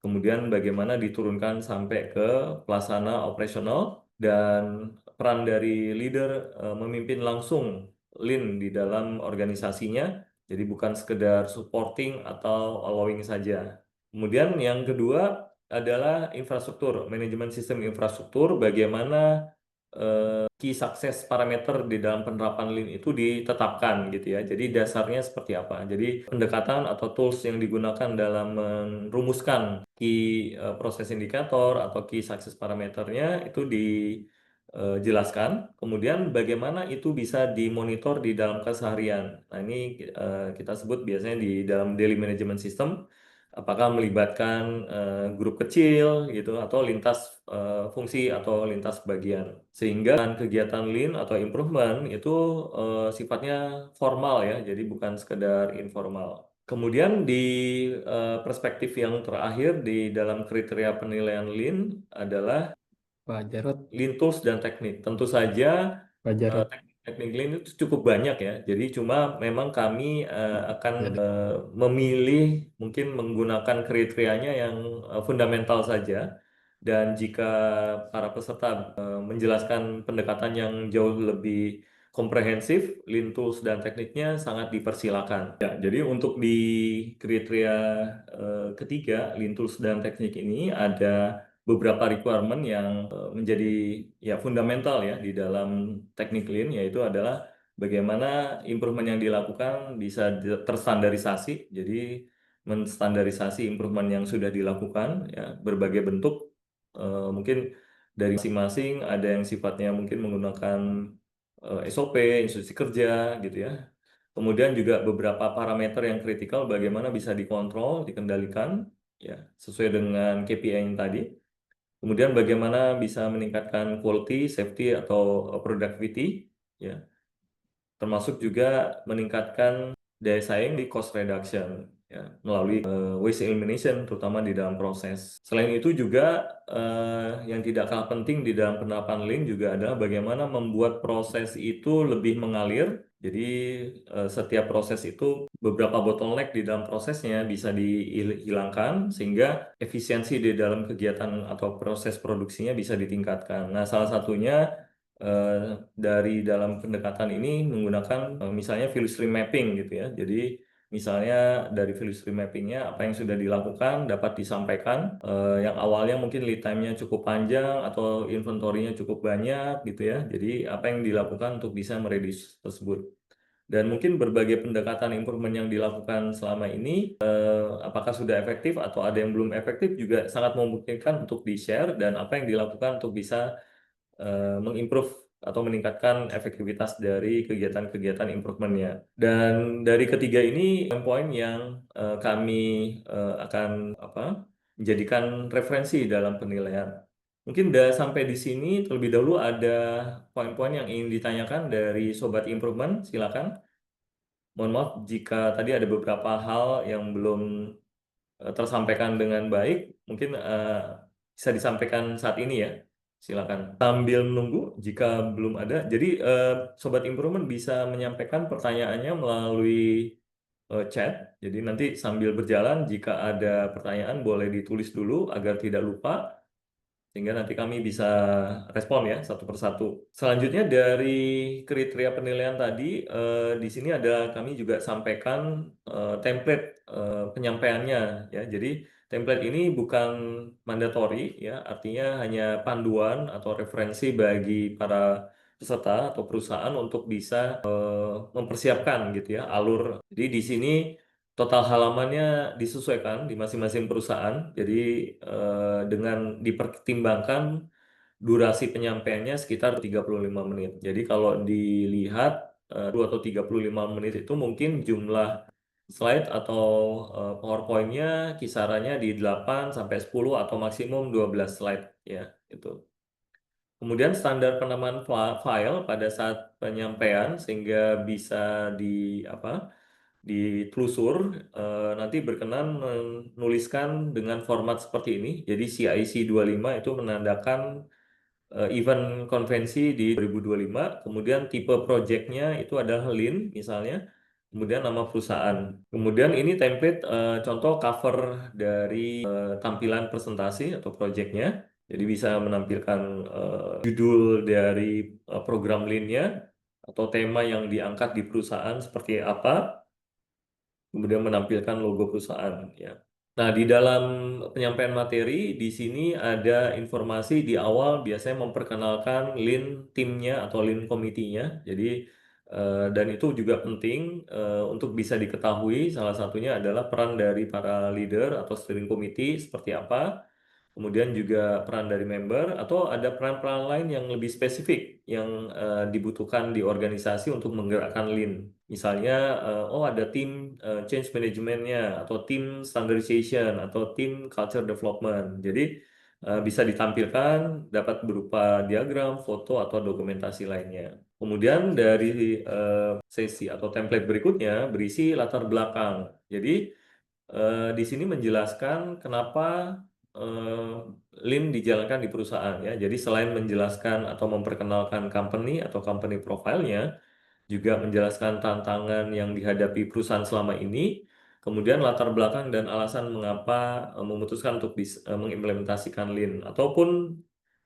kemudian bagaimana diturunkan sampai ke pelaksana operasional, dan peran dari leader memimpin langsung Lean di dalam organisasinya, jadi bukan sekedar supporting atau allowing saja. Kemudian yang kedua adalah infrastruktur, manajemen sistem infrastruktur, bagaimana key success parameter di dalam penerapan Lean itu ditetapkan gitu ya. Jadi dasarnya seperti apa? Jadi pendekatan atau tools yang digunakan dalam merumuskan key process indicator atau key success parameternya itu dijelaskan. Kemudian bagaimana itu bisa dimonitor di dalam keseharian. Nah ini kita sebut biasanya di dalam daily management system. Apakah melibatkan grup kecil gitu atau lintas fungsi atau lintas bagian, sehingga kegiatan Lean atau improvement itu sifatnya formal ya, jadi bukan sekedar informal. Kemudian di perspektif yang terakhir di dalam kriteria penilaian Lean adalah Pak Jarot, Lean tools dan teknik. Tentu saja Pak Jarot. teknik Lean itu cukup banyak ya. Jadi cuma memang kami akan Jadi, memilih mungkin menggunakan kriterianya yang fundamental saja. Dan jika para peserta menjelaskan pendekatan yang jauh lebih komprehensif, Lean tools dan tekniknya sangat dipersilakan. Ya, jadi untuk di kriteria ketiga, Lean tools dan teknik ini ada beberapa requirement yang menjadi ya fundamental ya di dalam teknik Lean, yaitu adalah bagaimana improvement yang dilakukan bisa terstandarisasi. Jadi menstandarisasi improvement yang sudah dilakukan ya berbagai bentuk, mungkin dari masing-masing, ada yang sifatnya mungkin menggunakan SOP, instruksi kerja gitu ya. Kemudian juga beberapa parameter yang kritikal bagaimana bisa dikontrol, dikendalikan ya sesuai dengan KPI yang tadi. Kemudian bagaimana bisa meningkatkan quality, safety atau productivity ya. Termasuk juga meningkatkan daya saing di cost reduction ya melalui waste elimination terutama di dalam proses. Selain itu juga yang tidak kalah penting di dalam penerapan Lean juga adalah bagaimana membuat proses itu lebih mengalir. Jadi setiap proses itu beberapa bottleneck di dalam prosesnya bisa dihilangkan sehingga efisiensi di dalam kegiatan atau proses produksinya bisa ditingkatkan. Nah, salah satunya eh, dari dalam pendekatan ini menggunakan misalnya value stream mapping gitu ya. Jadi misalnya dari value stream mappingnya apa yang sudah dilakukan dapat disampaikan, yang awalnya mungkin lead time-nya cukup panjang atau inventory-nya cukup banyak gitu ya. Jadi apa yang dilakukan untuk bisa mereduce tersebut. Dan mungkin berbagai pendekatan improvement yang dilakukan selama ini, apakah sudah efektif atau ada yang belum efektif juga sangat memungkinkan untuk di-share, dan apa yang dilakukan untuk bisa mengimprove atau meningkatkan efektivitas dari kegiatan-kegiatan improvementnya. Dan dari ketiga ini poin-poin yang kami akan menjadikan referensi dalam penilaian. Mungkin udah sampai di sini terlebih dahulu, ada poin-poin yang ingin ditanyakan dari Sobat Improvement, silakan. Mohon maaf jika tadi ada beberapa hal yang belum tersampaikan dengan baik, mungkin bisa disampaikan saat ini ya. Silakan. Sambil menunggu jika belum ada. Jadi Sobat Improvement bisa menyampaikan pertanyaannya melalui chat. Jadi nanti sambil berjalan jika ada pertanyaan boleh ditulis dulu agar tidak lupa, sehingga nanti kami bisa respon ya satu persatu. Selanjutnya dari kriteria penilaian tadi, di sini ada kami juga sampaikan template penyampaiannya ya. Jadi template ini bukan mandatori ya, artinya hanya panduan atau referensi bagi para peserta atau perusahaan untuk bisa mempersiapkan gitu ya alur. Jadi di sini total halamannya disesuaikan di masing-masing perusahaan. Jadi dengan dipertimbangkan durasi penyampaiannya sekitar 35 menit. Jadi kalau dilihat 2 atau 35 menit itu mungkin jumlah slide atau PowerPoint-nya kisarannya di 8 sampai 10 atau maksimum 12 slide ya itu. Kemudian standar penamaan file pada saat penyampaian sehingga bisa ditelusur, nanti berkenan menuliskan dengan format seperti ini. Jadi CIC 25 itu menandakan event konvensi di 2025, kemudian tipe projectnya itu adalah Lean misalnya, kemudian nama perusahaan. Kemudian ini template contoh cover dari tampilan presentasi atau projectnya. Jadi bisa menampilkan judul dari program Lean-nya atau tema yang diangkat di perusahaan seperti apa, kemudian menampilkan logo perusahaan ya. Nah, di dalam penyampaian materi di sini ada informasi di awal biasanya memperkenalkan Lean timnya atau Lean komitinya. Jadi dan itu juga penting untuk bisa diketahui. Salah satunya adalah peran dari para leader atau steering committee seperti apa. Kemudian juga peran dari member atau ada peran-peran lain yang lebih spesifik yang dibutuhkan di organisasi untuk menggerakkan Lean. Misalnya, oh ada tim change management-nya atau tim standardization atau tim culture development. Jadi bisa ditampilkan dapat berupa diagram, foto atau dokumentasi lainnya. Kemudian dari sesi atau template berikutnya berisi latar belakang. Jadi di sini menjelaskan kenapa eh, Lean dijalankan di perusahaan ya. Jadi selain menjelaskan atau memperkenalkan company atau company profile-nya, juga menjelaskan tantangan yang dihadapi perusahaan selama ini, kemudian latar belakang dan alasan mengapa memutuskan untuk mengimplementasikan Lean ataupun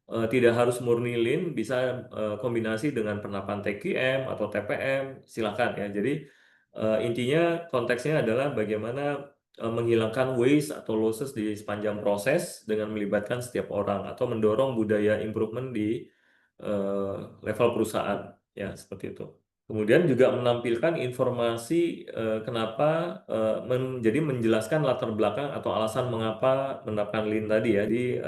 tidak harus murni Lean, bisa kombinasi dengan penerapan TQM atau TPM, silakan ya. Jadi intinya konteksnya adalah bagaimana menghilangkan waste atau losses di sepanjang proses dengan melibatkan setiap orang atau mendorong budaya improvement di eh, level perusahaan ya seperti itu. Kemudian juga menampilkan informasi kenapa jadi menjelaskan latar belakang atau alasan mengapa menerapkan Lean tadi ya. Jadi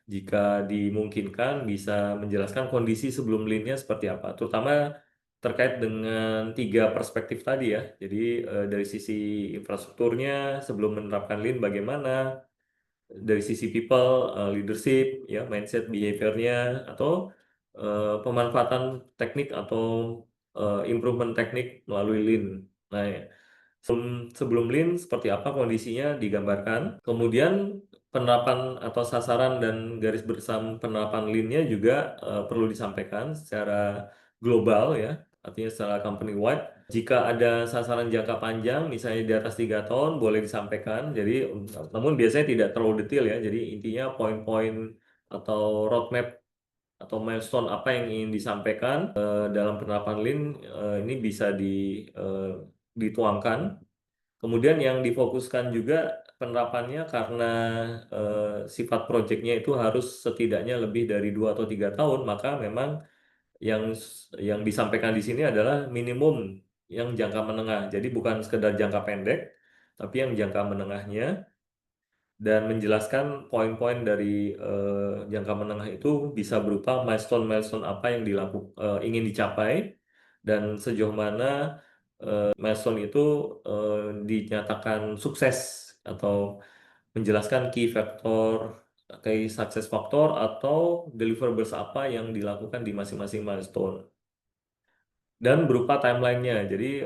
jika dimungkinkan bisa menjelaskan kondisi sebelum Lean-nya seperti apa, terutama terkait dengan tiga perspektif tadi ya. Jadi dari sisi infrastrukturnya sebelum menerapkan Lean bagaimana, dari sisi people, leadership, ya mindset, behavior-nya, atau pemanfaatan teknik atau improvement teknik melalui Lean. Nah, ya. Sebelum Lean seperti apa kondisinya digambarkan. Kemudian penerapan atau sasaran dan garis besar penerapan Lean-nya juga perlu disampaikan secara global ya, artinya secara company wide. Jika ada sasaran jangka panjang, misalnya di atas 3 tahun, boleh disampaikan. Jadi, namun biasanya tidak terlalu detail ya. Jadi intinya poin-poin atau roadmap atau milestone apa yang ingin disampaikan dalam penerapan Lean ini bisa dituangkan. Kemudian yang difokuskan juga penerapannya karena sifat proyeknya itu harus setidaknya lebih dari 2 atau 3 tahun, maka memang yang yang disampaikan di sini adalah minimum yang jangka menengah. Jadi bukan sekedar jangka pendek, tapi yang jangka menengahnya dan menjelaskan poin-poin dari jangka menengah itu bisa berupa milestone-milestone apa yang ingin dicapai dan sejauh mana milestone itu dinyatakan sukses atau menjelaskan key success factor atau deliverables apa yang dilakukan di masing-masing milestone dan berupa timelinenya. Jadi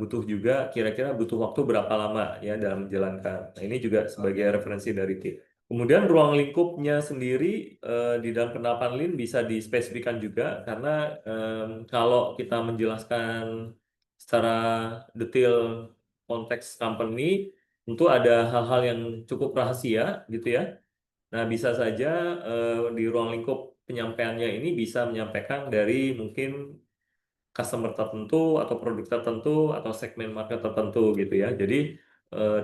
butuh juga kira-kira butuh waktu berapa lama ya dalam menjalankan. Nah, ini juga sebagai referensi dari tim. Kemudian ruang lingkupnya sendiri di dalam penerapan Lean bisa dispesifikan juga karena kalau kita menjelaskan secara detail konteks company, tentu ada hal-hal yang cukup rahasia gitu ya. Nah, bisa saja di ruang lingkup penyampaiannya ini bisa menyampaikan dari mungkin customer tertentu atau produk tertentu atau segmen market tertentu gitu ya. Jadi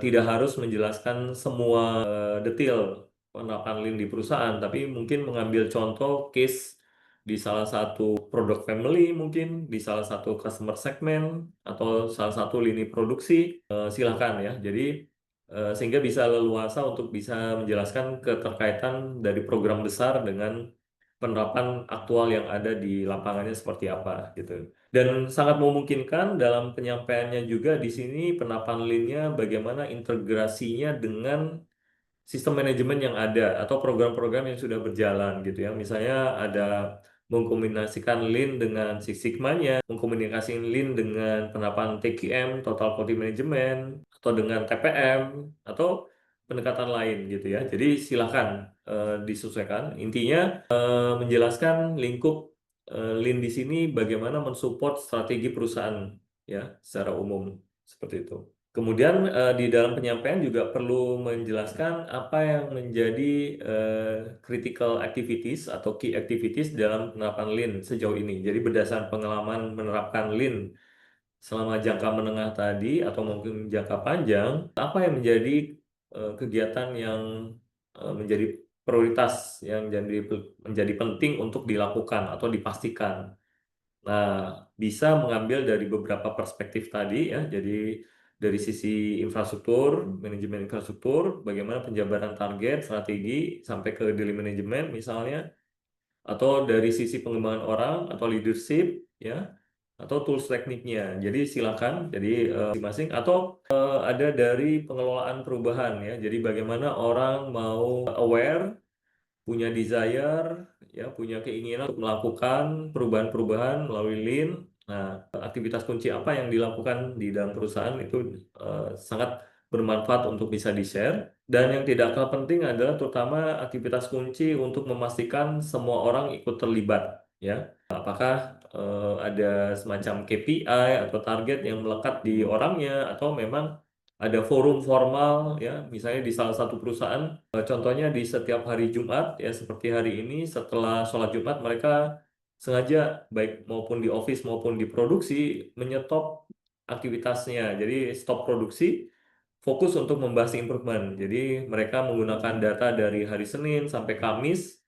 tidak harus menjelaskan semua detail penerapan Lean di perusahaan, tapi mungkin mengambil contoh case di salah satu produk family, mungkin di salah satu customer segmen atau salah satu lini produksi, silakan ya. Jadi sehingga bisa leluasa untuk bisa menjelaskan keterkaitan dari program besar dengan penerapan aktual yang ada di lapangannya seperti apa gitu. Dan sangat memungkinkan dalam penyampaiannya juga di sini penerapan Lean-nya bagaimana integrasinya dengan sistem manajemen yang ada atau program-program yang sudah berjalan gitu ya. Misalnya ada mengkombinasikan Lean dengan Six Sigma-nya, mengkombinasikan Lean dengan penerapan TQM, Total Quality Management, atau dengan TPM, atau pendekatan lain gitu ya. Jadi silahkan disesuaikan. Intinya menjelaskan lingkup Lean di sini bagaimana mensupport strategi perusahaan ya secara umum seperti itu. Kemudian di dalam penyampaian juga perlu menjelaskan apa yang menjadi critical activities atau key activities dalam penerapan Lean sejauh ini. Jadi berdasarkan pengalaman menerapkan Lean selama jangka menengah tadi atau mungkin jangka panjang, apa yang menjadi kegiatan yang menjadi prioritas yang menjadi penting untuk dilakukan atau dipastikan. Nah, bisa mengambil dari beberapa perspektif tadi ya. Jadi dari sisi infrastruktur, manajemen infrastruktur, bagaimana penjabaran target, strategi sampai ke daily management misalnya, atau dari sisi pengembangan orang atau leadership ya, atau tools tekniknya. Jadi silakan, jadi masing-masing atau ada dari pengelolaan perubahan ya. Jadi bagaimana orang mau aware, punya desire, ya punya keinginan untuk melakukan perubahan-perubahan melalui Lean. Nah, aktivitas kunci apa yang dilakukan di dalam perusahaan itu sangat bermanfaat untuk bisa di-share. Dan yang tidak kalah penting adalah terutama aktivitas kunci untuk memastikan semua orang ikut terlibat, ya. Apakah ada semacam KPI atau target yang melekat di orangnya atau memang ada forum formal ya, misalnya di salah satu perusahaan. Contohnya di setiap hari Jumat ya seperti hari ini setelah sholat Jumat mereka sengaja baik maupun di office maupun di produksi menyetop aktivitasnya. Jadi stop produksi, fokus untuk membahas improvement. Jadi mereka menggunakan data dari hari Senin sampai Kamis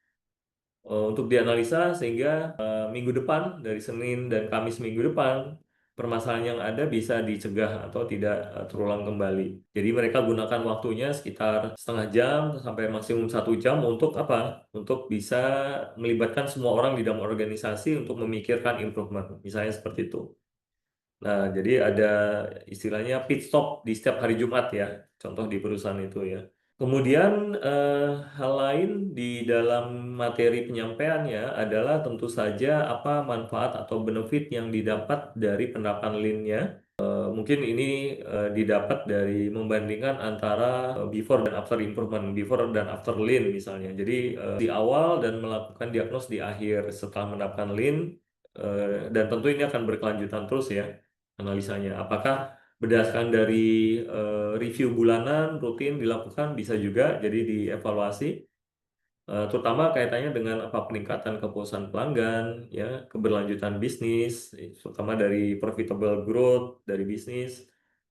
untuk dianalisa sehingga minggu depan dari Senin dan Kamis minggu depan permasalahan yang ada bisa dicegah atau tidak terulang kembali. Jadi mereka gunakan waktunya sekitar setengah jam sampai maksimum 1 jam untuk apa? Untuk bisa melibatkan semua orang di dalam organisasi untuk memikirkan improvement. Misalnya seperti itu. Nah, jadi ada istilahnya pit stop di setiap hari Jumat ya, contoh di perusahaan itu ya. Kemudian hal lain di dalam materi penyampaiannya adalah tentu saja apa manfaat atau benefit yang didapat dari penerapan Lean-nya. Mungkin ini didapat dari membandingkan antara before dan after improvement, before dan after Lean misalnya. Jadi di awal dan melakukan diagnos di akhir setelah menerapkan Lean, dan tentu ini akan berkelanjutan terus ya analisanya. Apakah berdasarkan dari review bulanan rutin dilakukan bisa juga jadi dievaluasi terutama kaitannya dengan apa peningkatan kepuasan pelanggan ya keberlanjutan bisnis terutama dari profitable growth dari bisnis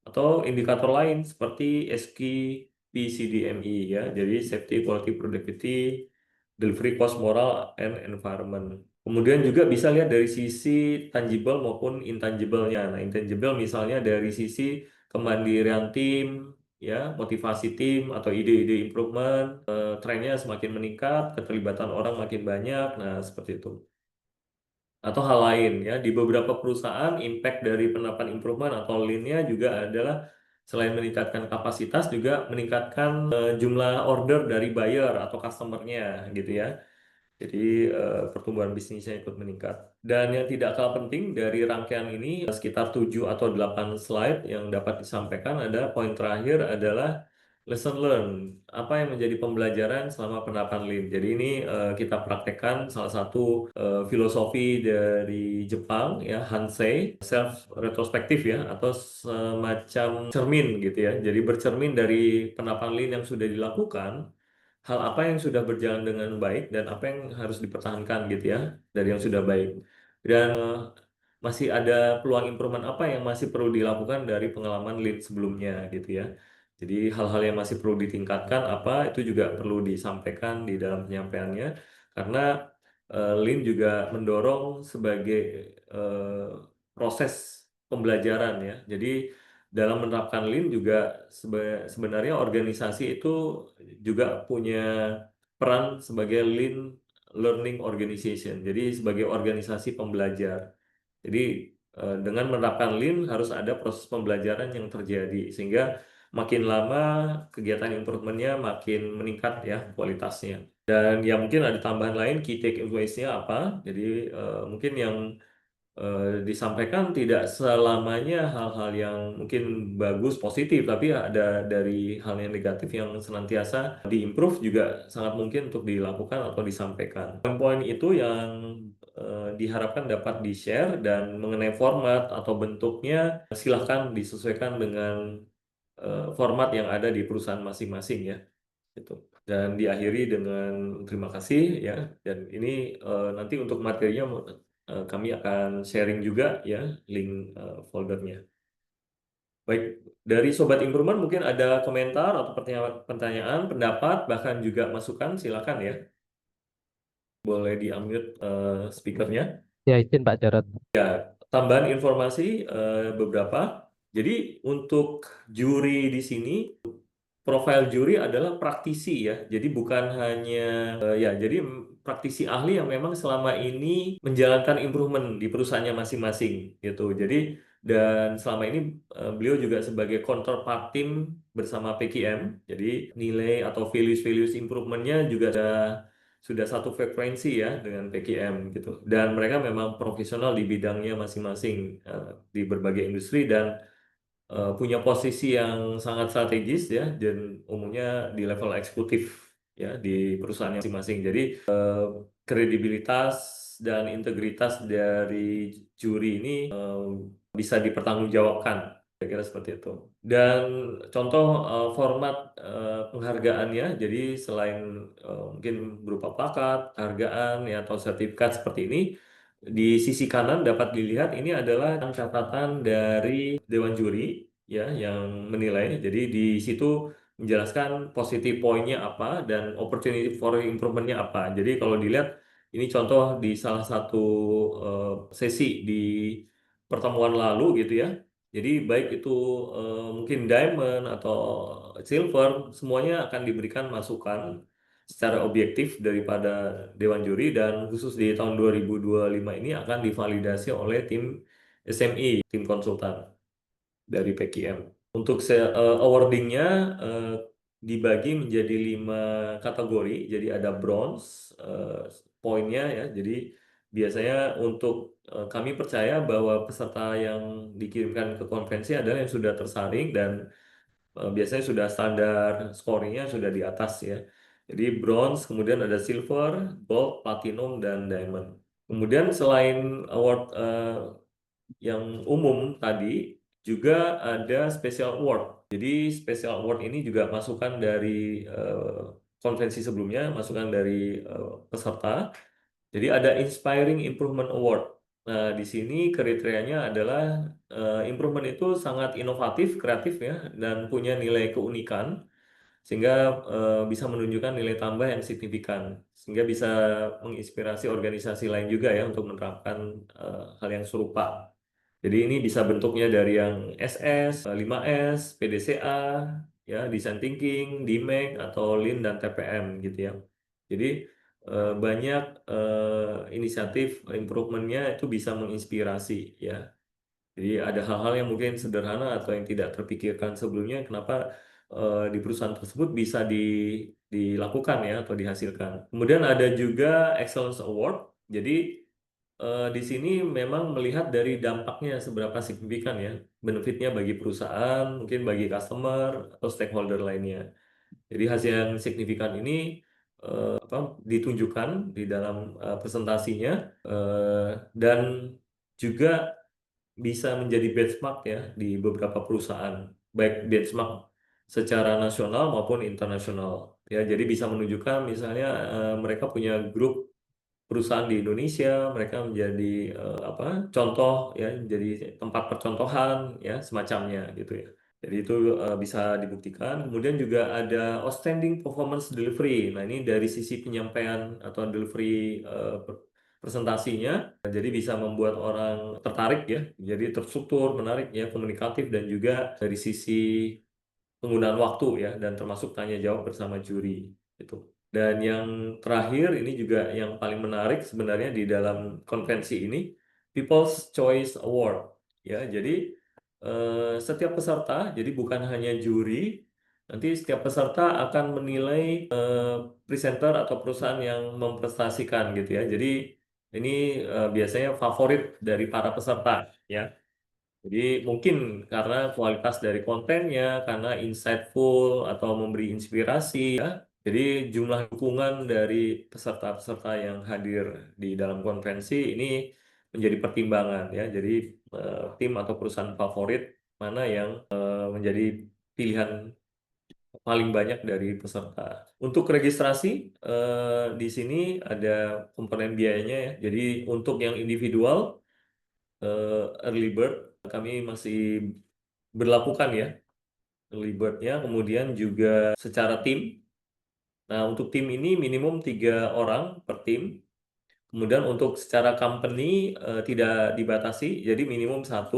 atau indikator lain seperti SKPCDMI ya jadi safety quality productivity delivery cost moral and environment. Kemudian juga bisa lihat dari sisi tangible maupun intangible-nya. Nah, intangible misalnya dari sisi kemandirian tim, ya, motivasi tim atau ide-ide improvement, trennya semakin meningkat, keterlibatan orang makin banyak. Nah, seperti itu. Atau hal lain ya, di beberapa perusahaan impact dari penerapan improvement atau lean-nya juga adalah selain meningkatkan kapasitas juga meningkatkan jumlah order dari buyer atau customer-nya gitu ya. Jadi pertumbuhan bisnisnya ikut meningkat. Dan yang tidak kalah penting dari rangkaian ini, sekitar 7 atau 8 slide yang dapat disampaikan ada poin terakhir adalah lesson learned. Apa yang menjadi pembelajaran selama penerapan Lean. Jadi ini kita praktekkan salah satu filosofi dari Jepang ya, Hansei, self retrospektif ya, atau semacam cermin gitu ya. Jadi bercermin dari penerapan Lean yang sudah dilakukan, hal apa yang sudah berjalan dengan baik dan apa yang harus dipertahankan gitu ya dari yang sudah baik dan masih ada peluang improvement apa yang masih perlu dilakukan dari pengalaman lead sebelumnya gitu ya. Jadi hal-hal yang masih perlu ditingkatkan apa itu juga perlu disampaikan di dalam penyampaiannya karena Lean juga mendorong sebagai proses pembelajaran ya. Jadi dalam menerapkan Lean juga sebenarnya organisasi itu juga punya peran sebagai Lean Learning Organization. Jadi sebagai organisasi pembelajar. Jadi dengan menerapkan Lean harus ada proses pembelajaran yang terjadi sehingga makin lama kegiatan improvementnya makin meningkat ya kualitasnya. Dan ya mungkin ada tambahan lain key takeaways-nya apa. Jadi mungkin yang disampaikan tidak selamanya hal-hal yang mungkin bagus, positif, tapi ada dari hal yang negatif yang senantiasa diimprove juga sangat mungkin untuk dilakukan atau disampaikan. Poin-poin itu yang diharapkan dapat di-share dan mengenai format atau bentuknya silahkan disesuaikan dengan format yang ada di perusahaan masing-masing ya. Gitu. Dan diakhiri dengan terima kasih ya. Dan ini nanti untuk materinya kami akan sharing juga ya link foldernya. Baik, dari Sobat Improvement mungkin ada komentar atau pertanyaan, pendapat, bahkan juga masukan, silakan ya. Boleh di-unmute speakernya. Ya, izin Pak Jarot. Tambahan informasi beberapa. Jadi untuk juri di sini, profil juri adalah praktisi ya. Jadi bukan hanya jadi praktisi ahli yang memang selama ini menjalankan improvement di perusahaannya masing-masing gitu. Jadi dan selama ini beliau juga sebagai counterpart tim bersama PKM. Jadi nilai atau values-values improvementnya juga sudah satu frekuensi ya dengan PKM gitu. Dan mereka memang profesional di bidangnya masing-masing di berbagai industri dan punya posisi yang sangat strategis ya dan umumnya di level eksekutif ya di perusahaan masing-masing. Jadi kredibilitas dan integritas dari juri ini bisa dipertanggungjawabkan. Saya kira seperti itu. Dan contoh format penghargaannya, jadi selain mungkin berupa plakat, penghargaan ya atau sertifikat seperti ini, di sisi kanan dapat dilihat ini adalah catatan dari Dewan Juri ya yang menilai. Jadi di situ menjelaskan positif poinnya apa dan opportunity for improvementnya apa. Jadi kalau dilihat ini contoh di salah satu sesi di pertemuan lalu gitu ya. Jadi baik itu mungkin diamond atau silver, semuanya akan diberikan masukan secara objektif daripada Dewan Juri dan khusus di tahun 2025 ini akan divalidasi oleh tim SMI, tim konsultan dari PKM. Untuk awardingnya dibagi menjadi 5 kategori, jadi ada bronze poinnya ya. Jadi biasanya untuk kami percaya bahwa peserta yang dikirimkan ke konvensi adalah yang sudah tersaring dan biasanya sudah standar scoringnya sudah di atas ya. Jadi bronze, kemudian ada silver, gold, platinum, dan diamond. Kemudian selain award yang umum tadi, juga ada special award. Jadi special award ini juga masukan dari konvensi sebelumnya, masukan dari peserta. Jadi ada Inspiring Improvement Award. Nah, di sini kriterianya adalah improvement itu sangat inovatif, kreatif ya, dan punya nilai keunikan sehingga bisa menunjukkan nilai tambah yang signifikan, sehingga bisa menginspirasi organisasi lain juga ya untuk menerapkan hal yang serupa. Jadi ini bisa bentuknya dari yang SS, 5S, PDCA, ya, Design Thinking, DMAIC, atau Lean dan TPM gitu ya. Jadi banyak inisiatif improvementnya itu bisa menginspirasi ya. Jadi ada hal-hal yang mungkin sederhana atau yang tidak terpikirkan sebelumnya, kenapa di perusahaan tersebut bisa dilakukan ya atau dihasilkan. Kemudian ada juga Excellence Award. Jadi di sini memang melihat dari dampaknya seberapa signifikan ya, benefitnya bagi perusahaan, mungkin bagi customer atau stakeholder lainnya. Jadi hasil yang signifikan ini ditunjukkan di dalam presentasinya dan juga bisa menjadi benchmark ya di beberapa perusahaan, baik benchmark secara nasional maupun internasional. Ya, jadi bisa menunjukkan misalnya mereka punya grup perusahaan di Indonesia, mereka menjadi contoh ya, jadi tempat percontohan ya semacamnya gitu ya. Jadi itu bisa dibuktikan. Kemudian juga ada outstanding performance delivery. Nah, ini dari sisi penyampaian atau delivery presentasinya, jadi bisa membuat orang tertarik ya, jadi terstruktur, menarik ya, komunikatif dan juga dari sisi penggunaan waktu ya, dan termasuk tanya jawab bersama juri itu. Dan yang terakhir ini juga yang paling menarik sebenarnya di dalam konvensi ini, People's Choice Award ya. Jadi setiap peserta, jadi bukan hanya juri, nanti setiap peserta akan menilai presenter atau perusahaan yang memprestasikan gitu ya. Jadi ini biasanya favorit dari para peserta ya. Jadi mungkin karena kualitas dari kontennya, karena insightful atau memberi inspirasi ya. Jadi jumlah dukungan dari peserta-peserta yang hadir di dalam konvensi ini menjadi pertimbangan ya. Jadi tim atau perusahaan favorit mana yang menjadi pilihan paling banyak dari peserta. Untuk registrasi di sini ada komponen biayanya ya. Jadi untuk yang individual early bird kami masih berlakukan ya early bird-nya, kemudian juga secara tim. Nah, untuk tim ini minimum 3 orang per tim. Kemudian untuk secara company tidak dibatasi, jadi minimum 1.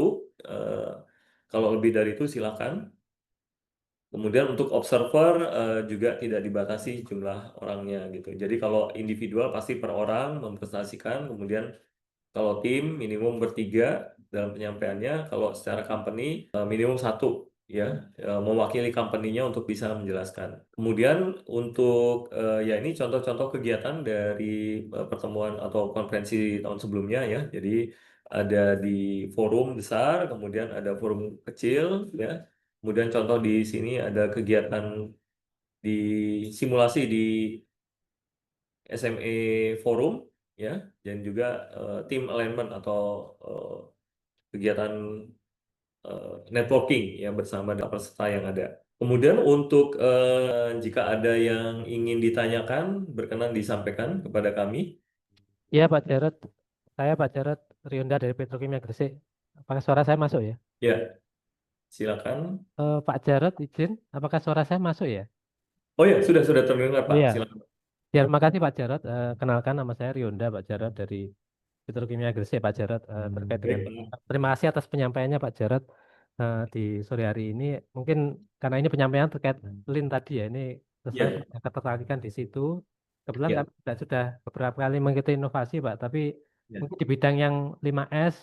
Kalau lebih dari itu silakan. Kemudian untuk observer juga tidak dibatasi jumlah orangnya gitu. Jadi kalau individual pasti per orang mempresentasikan, kemudian kalau tim minimum bertiga dalam penyampaiannya, kalau secara company minimum 1 ya, mewakili company-nya untuk bisa menjelaskan. Kemudian untuk ya ini contoh-contoh kegiatan dari pertemuan atau konferensi tahun sebelumnya ya. Jadi ada di forum besar, kemudian ada forum kecil ya. Kemudian contoh di sini ada kegiatan di simulasi di SME Forum ya, dan juga team alignment atau kegiatan networking ya bersama dengan peserta yang ada. Kemudian untuk jika ada yang ingin ditanyakan, berkenan disampaikan kepada kami. Iya Pak Jarod, saya Pak Jarod Rionda dari Petrokimia Gresik. Apakah suara saya masuk ya? Ya, silakan. Pak Jarod izin, apakah suara saya masuk ya? Oh ya, sudah terdengar Oh Pak. iya, Silakan. ya, terima kasih Pak Jarod. Kenalkan nama saya Rionda Pak Jarod dari Petrokimia Gresik Pak Jarod. Terkait dengan Baik, Pak. terima kasih atas penyampaiannya Pak Jarod di sore hari ini. Mungkin karena ini penyampaian terkait LIN tadi ya, ini sesuai Ya, ketertarikan di situ. Kebetulan ya, kami sudah beberapa kali mengikuti inovasi Pak, tapi ya, mungkin di bidang yang 5S,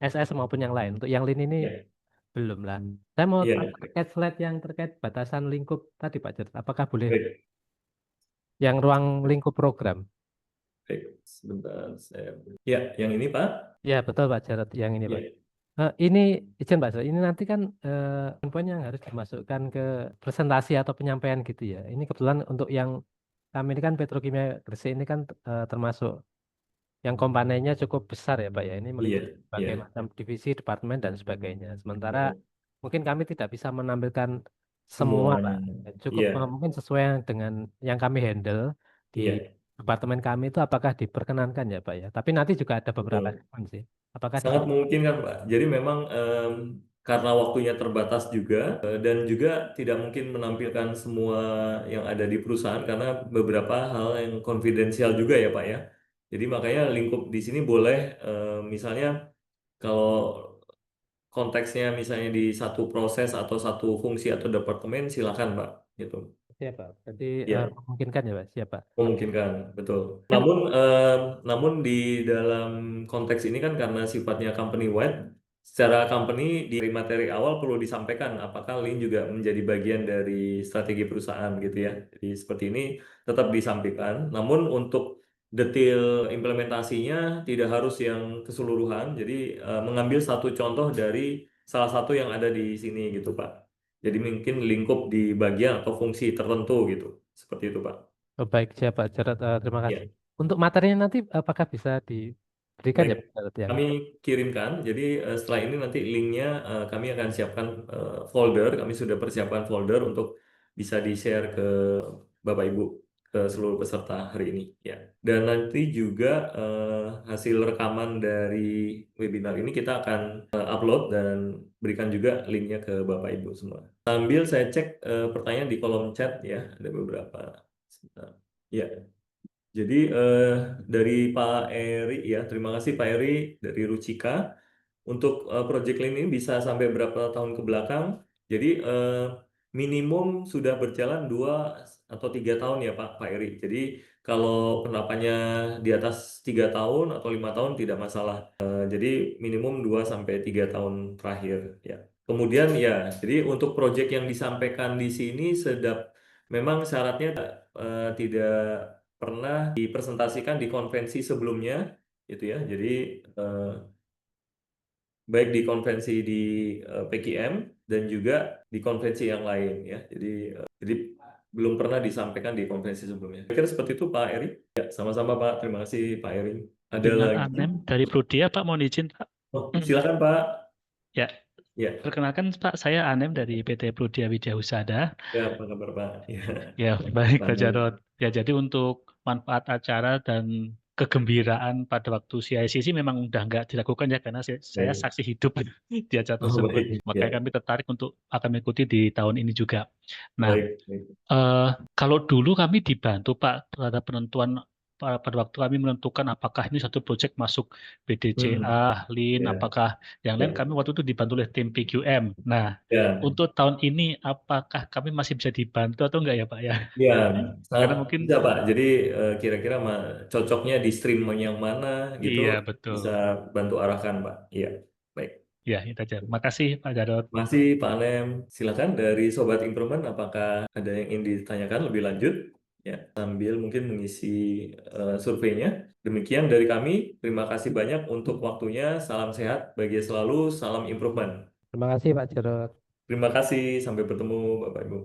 SS maupun yang lain. Untuk yang LIN ini ya, belum lah. Saya mau ya. tanya terkait slide yang terkait batasan lingkup tadi Pak Jarod. Apakah boleh Baik, yang ruang lingkup program? baik. Sebentar, Ya, yang ini Pak. Ya betul Pak Jarod, yang ini Pak. Ya, Ini izin Pak Jarod, ini nanti kan poin yang harus dimasukkan ke presentasi atau penyampaian gitu ya. Ini kebetulan untuk yang kami ini kan Petrokimia Gresik ini kan termasuk yang komponennya cukup besar ya Pak ya. Ini iya, meliputi iya. berbagai macam divisi, departemen dan sebagainya. Sementara Betul. mungkin kami tidak bisa menampilkan semua Semuanya. Pak. Cukup Iya, mungkin sesuai dengan yang kami handle di iya, departemen kami itu apakah diperkenankan ya Pak ya. Tapi nanti juga ada beberapa betul. segmen sih. Apakah Sangat mungkin kan Pak. Jadi memang karena waktunya terbatas juga dan juga tidak mungkin menampilkan semua yang ada di perusahaan karena beberapa hal yang konfidensial juga ya Pak ya. Jadi makanya lingkup di sini boleh misalnya kalau konteksnya misalnya di satu proses atau satu fungsi atau departemen silakan Pak gitu. siapa? Jadi Ya. memungkinkan ya Pak, siapa? Memungkinkan, betul. Kan Namun di dalam konteks ini kan karena sifatnya company wide, secara company di materi awal perlu disampaikan apakah Lean juga menjadi bagian dari strategi perusahaan gitu ya. Jadi seperti ini tetap disampaikan. Namun untuk detail implementasinya tidak harus yang keseluruhan. Jadi mengambil satu contoh dari salah satu yang ada di sini gitu Pak. Jadi mungkin lingkup di bagian atau fungsi tertentu gitu. Seperti itu Pak. baik siapa Jarod, terima kasih. Ya, Untuk materinya nanti apakah bisa diberikan baik. ya Pak Jarod yang Kami kirimkan. Jadi setelah ini nanti linknya kami akan siapkan folder. Kami sudah persiapkan folder untuk bisa di-share ke Bapak Ibu, ke seluruh peserta hari ini. Ya. Dan nanti juga hasil rekaman dari webinar ini kita akan upload dan berikan juga linknya ke Bapak Ibu semua. Sambil saya cek pertanyaan di kolom chat ya, ada beberapa. Sebentar. Ya. Jadi dari Pak Eri ya, terima kasih Pak Eri dari Rucika. Untuk Project Lean ini bisa sampai berapa tahun ke belakang? Jadi minimum sudah berjalan 2 atau 3 tahun ya Pak Eri. Jadi kalau penerapannya di atas 3 tahun atau 5 tahun tidak masalah. Jadi minimum 2 sampai 3 tahun terakhir ya. Kemudian ya, jadi untuk proyek yang disampaikan di sini memang syaratnya tidak pernah dipresentasikan di konvensi sebelumnya gitu ya. Jadi baik di konvensi di PKM dan juga di konvensi yang lain ya. Jadi belum pernah disampaikan di konvensi sebelumnya. Saya kira seperti itu Pak Eri. Ya, sama-sama Pak. Terima kasih Pak Eri. Ada Dengan lagi? Anem dari Prodia, Pak, mohon izin, Pak. Oh, silakan Pak. Ya, Ya, perkenalkan Pak, saya Anem dari PT Prodia Widya Husada. ya apa kabar Pak? Ya. Ya, baik Pak Anem. Jarod. Ya, jadi untuk manfaat acara dan kegembiraan pada waktu CICC memang udah nggak dilakukan ya, karena saya Baik. saksi hidup di acara Oh, tersebut. baik. Makanya Ya, kami tertarik untuk akan mengikuti di tahun ini juga. Nah, baik. Baik. kalau dulu kami dibantu Pak pada penentuan pada waktu kami menentukan apakah ini satu proyek masuk BDCA, LIN, Ya, apakah yang lain, ya, kami waktu itu dibantu oleh tim PQM. Nah, ya, untuk tahun ini apakah kami masih bisa dibantu atau enggak ya Pak ya? ya, sangat Karena mungkin bisa Pak. Jadi kira-kira cocoknya di stream yang mana iya gitu betul. bisa bantu arahkan Pak. Iya, baik. Ya, itu aja. Makasih Pak Jarot. Masih Pak Anem, silakan dari Sobat Improvement, apakah ada yang ingin ditanyakan lebih lanjut? Ya, sambil mungkin mengisi surveinya. Demikian dari kami, terima kasih banyak untuk waktunya. Salam sehat, bahagia selalu, salam improvement. Terima kasih Pak Jarot. Terima kasih, sampai bertemu Bapak Ibu.